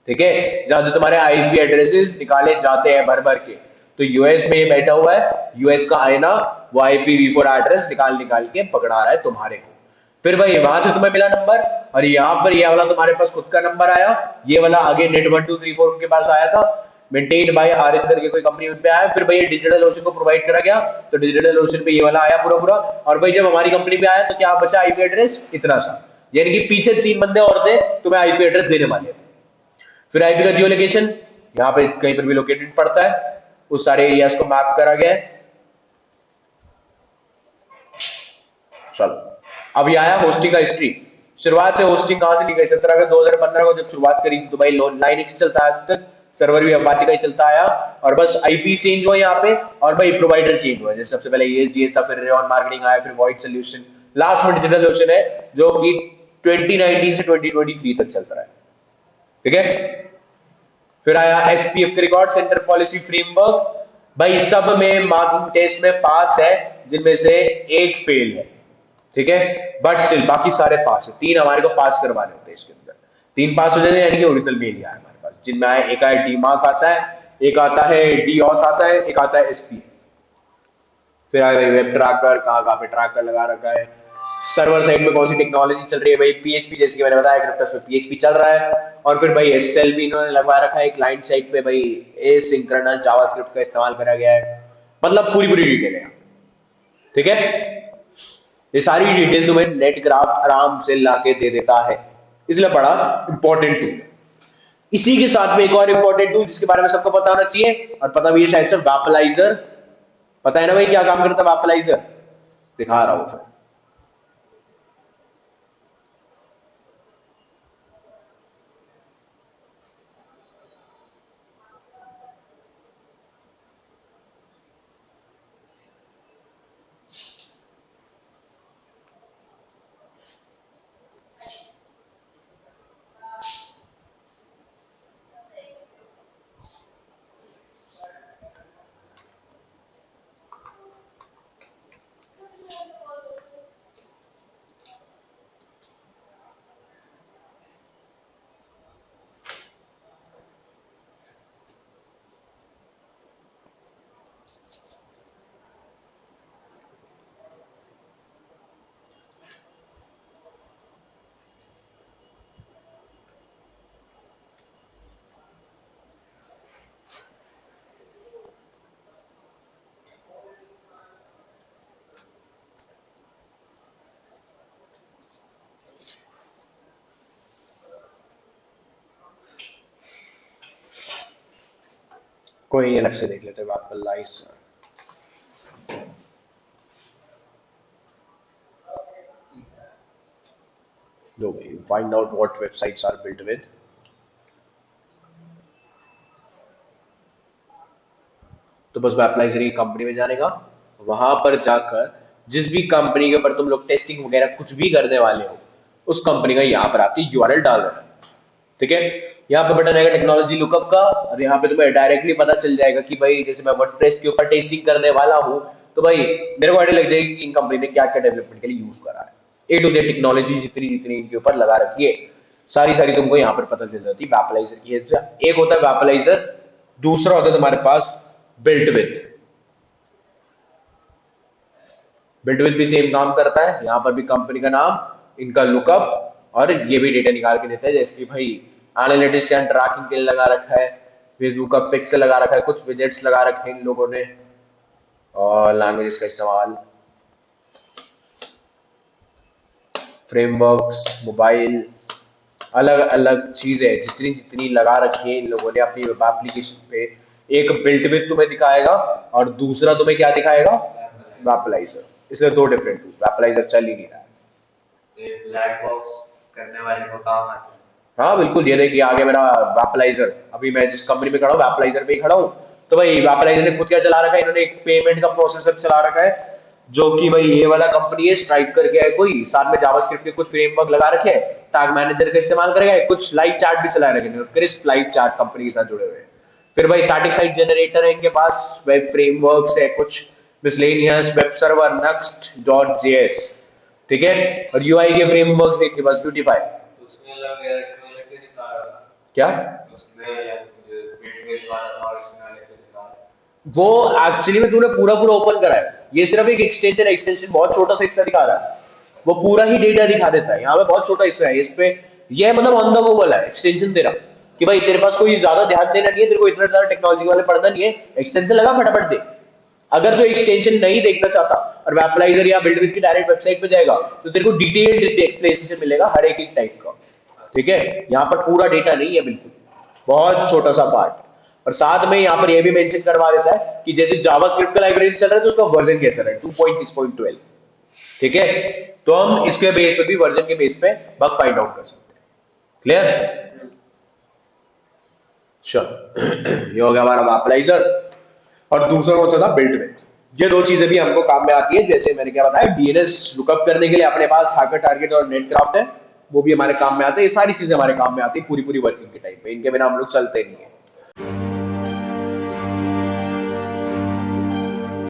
ठीक है, जहां से तुम्हारे IP एड्रेसेस निकाले जाते हैं भर भर के। तो यूएस में ये बैठा हुआ है, यूएस का आईना, वो IPv4 एड्रेस निकाल निकाल के पकड़ा रहा है तुम्हारे को। फिर भाई वहां से तुम्हें मिला नंबर, और यहाँ पर ये वाला तुम्हारे पास खुद का नंबर आया, ये वाला आगे नेट 1234 के पास आया था, मेंटेन्ड बाय आरएन करके कोई कंपनी उन पे आया। फिर भाई डिजिटल ओशन को प्रोवाइड करा गया, तो डिजिटल ओशन पे ये वाला आया पूरा पूरा। और भाई जब हमारी कंपनी पे आया तो क्या बचा, IP एड्रेस इतना सा, यानी कि पीछे तीन बंदे और थे तुम्हें IP एड्रेस देने वाले। फिर IP का जियो लोकेशन, यहाँ पे कहीं पर भी लोकेटेड पड़ता है, उस सारे एरियाज को मैप करा गया है। चलो, अब ये आया होस्टिंग का हिस्ट्री। शुरुआत से होस्टिंग कहां से ली गई, 17 अगस्त 2015 को जब शुरुआत करी तो भाई लाइनक्स चलता है आज तक, सर्वर भी अपाचे का ही चलता आया, और बस IP चेंज हुआ यहाँ पे, और भाई प्रोवाइडर चेंज हुआ, जैसे सबसे पहले ESDS था, फिर रेन मार्केटिंग आया, फिर वॉइड सोल्यूशन, लास्ट में डिजिटल ओशन है, जो कि 2019 से 2023 तक चलता है। ठीक है, फिर आया SPF के रिकॉर्ड, सेंटर पॉलिसी फ्रेमवर्क। भाई सब में मार्किंग टेस्ट में पास है, जिनमें से एक फेल है। ठीक है, बट स्टिल बाकी सारे पास है, तीन हमारे को पास करवाने होते हैं इसके अंदर। तीन पास हो जाते हैं, यानी कि ओरिजिनल मेल ही आया हमारे पास, जिनमें आया एक आया DMARC आता है, एक आता है DAuth आता है, एक आता है SPF। फिर आया वेब ट्रैकर, कहाँ कहाँ पे ट्रैकर लगा रखा है, सर्वर साइड में कौन सी टेक्नोलॉजी चल रही है, भाई PHP, जैसे कि मैंने बताया क्रिप्टस में PHP चल रहा है। और फिर भाई SSL भी इन्होंने लगवा रखा है क्लाइंट साइड पे, भाई एसिंक्रोनस जावास्क्रिप्ट का इस्तेमाल करा गया है, मतलब पूरी पूरी डिटेल है। ठीक है, ये सारी डिटेल तुम्हें नेट ग्राफ आराम से लाके दे देता है। इसलिए बड़ा इंपॉर्टेंट टूल। इसी के साथ में एक और इंपॉर्टेंट टूल जिसके बारे में सबको पता होना चाहिए और पता भी है शायद से, वैपलाइजर। पता है ना भाई क्या काम करता है वैपलाइजर? दिखा रहा हूं फिर। कोई नहीं, अलग से देख लेते हैं वैपलाइजर। लो भाई, find out what websites are built with. तो बस वैपलाइजर की कंपनी में जाने का, वहां पर जाकर जिस भी कंपनी के ऊपर तुम लोग टेस्टिंग वगैरह कुछ भी करने वाले हो, उस कंपनी का यहाँ पर आपकी यूआरएल डाल देना। ठीक है, यहाँ पे बटन आएगा टेक्नोलॉजी लुकअप का, और यहाँ पे तुम्हें डायरेक्टली पता चल जाएगा कि भाई जैसे मैं वर्डप्रेस के ऊपर टेस्टिंग करने वाला हूँ, तो भाई मेरे को आइडिया लग जाएगी कि इन कंपनी ने क्या क्या डेवलपमेंट के लिए यूज करा है। ए टू जेड टेक्नोलॉजी जितनी जितनी इनके ऊपर लगा रखी है, सारी सारी तुमको यहाँ पर पता चल जाती है वैपलाइजर की। एक होता है वैपलाइजर, दूसरा होता है तुम्हारे पास बिल्ट विद। बिल्ट विद भी सेम काम करता है, यहाँ पर भी कंपनी का नाम, इनका लुकअप, और ये भी डेटा निकाल के देता है। जैसे कि भाई एनालिटिक्स एंड ट्रैकिंग के लिए लगा रखा है, फेसबुक का पिक्सल लगा रखा है, कुछ विजेट्स लगा रखे हैं इन लोगों ने, और लैंग्वेज का इस्तेमाल, फ्रेमवर्क्स, मोबाइल, अलग अलग चीजें जितनी जितनी लगा रखी है इन लोगों ने अपनी वेब एप्लीकेशन पे। एक बिल्ट विद तुम्हें दिखाएगा और दूसरा तुम्हें क्या दिखाएगा? वैपलाइजर। इसलिए दो डिफरेंट टूल, वैपलाइजर चल ही नहीं रहा है। तो ब्लैक बॉक्स करने वाले को काम आता है। हाँ बिल्कुल, ये देखिए आगे मेरा वैपलाइजर, अभी मैं जिस कंपनी में खड़ा हूँ वैपलाइजर पे ही खड़ा हूँ। तो भाई वैपलाइजर ने खुद क्या चला रखा है, इन्होंने एक पेमेंट का प्रोसेसर चला रखा है, जो कि भाई ये वाला कंपनी है, स्ट्राइक करके है कोई, साथ में जावास्क्रिप्ट के कुछ फ्रेमवर्क लगा रखे हैं, टैग मैनेजर का इस्तेमाल करेगा, कुछ लाइव चैट भी चला रखे हैं, क्रिस्प लाइव चैट कंपनी के साथ जुड़े हुए हैं। फिर भाई स्टैटिक साइट जनरेटर है इनके पास, वेब फ्रेमवर्क्स है कुछ, miscellaneous, web server, next dot JS. ठीक है, और यूआई के फ्रेमवर्क्स भी इनके पास, ब्यूटीफाई। उसमें अलग है, इसमें अलग क्यों दिखा रहा है? क्या उसमें जो बिटवेज वाला था और इसमें अलग क्यों दिखा रहा है? वो एक्चुअली में तूने पूरा पूरा ओपन करा है, ये सिर्फ एक एक्सटेंशन एक्सटेंशन बहुत छोटा सा हिस्सा दिखा रहा है, वो पूरा ही डेटा दिखा देता है। यहाँ पे बहुत छोटा हिस्सा है, इस पे ये मतलब ऑन द गो वाला है एक्सटेंशन तेरा, कि भाई तेरे पास कोई ज्यादा ध्यान देना नहीं है, तेरे को इतना ज्यादा टेक्नोलॉजी वाले पढ़ना नहीं है, एक्सटेंशन लगा फटाफट दे। अगर तो एक्सटेंशन नहीं देखना चाहता और वैपलाइजर या बिल्डविद की डायरेक्ट वेबसाइट पे जाएगा, तो तेरे को डिटेल्ड एक्सप्लेनेशन मिलेगा हर एक टाइप का। ठीक है, यहाँ पर पूरा डेटा नहीं है, बिल्कुल बहुत छोटा सा पार्ट। और साथ में यहाँ पर यह भी मेंशन करवा देता है कि जैसे जावास्क्रिप्ट का लाइब्रेरी चल रहा है तो उसका वर्जन कैसा है, 2.6.12। ठीक है, तो हम इसके बेस पे भी, वर्जन के बेस पे बग फाइंड आउट कर सकते हैं। क्लियर? चलो ये हो गया हमारा वैपलाइजर, और दूसरा होता था बिल्ट विद। ये दो चीजें भी हमको काम में आती है, जैसे मैंने क्या बताया, डीएनएस लुकअप करने के लिए अपने पास हैकर टारगेट और नेटक्राफ्ट है, वो भी हमारे काम में आते हैं। ये सारी चीजें हमारे काम में आती है पूरी पूरी वर्किंग के टाइम पे, इनके बिना हम लोग चलते नहीं है।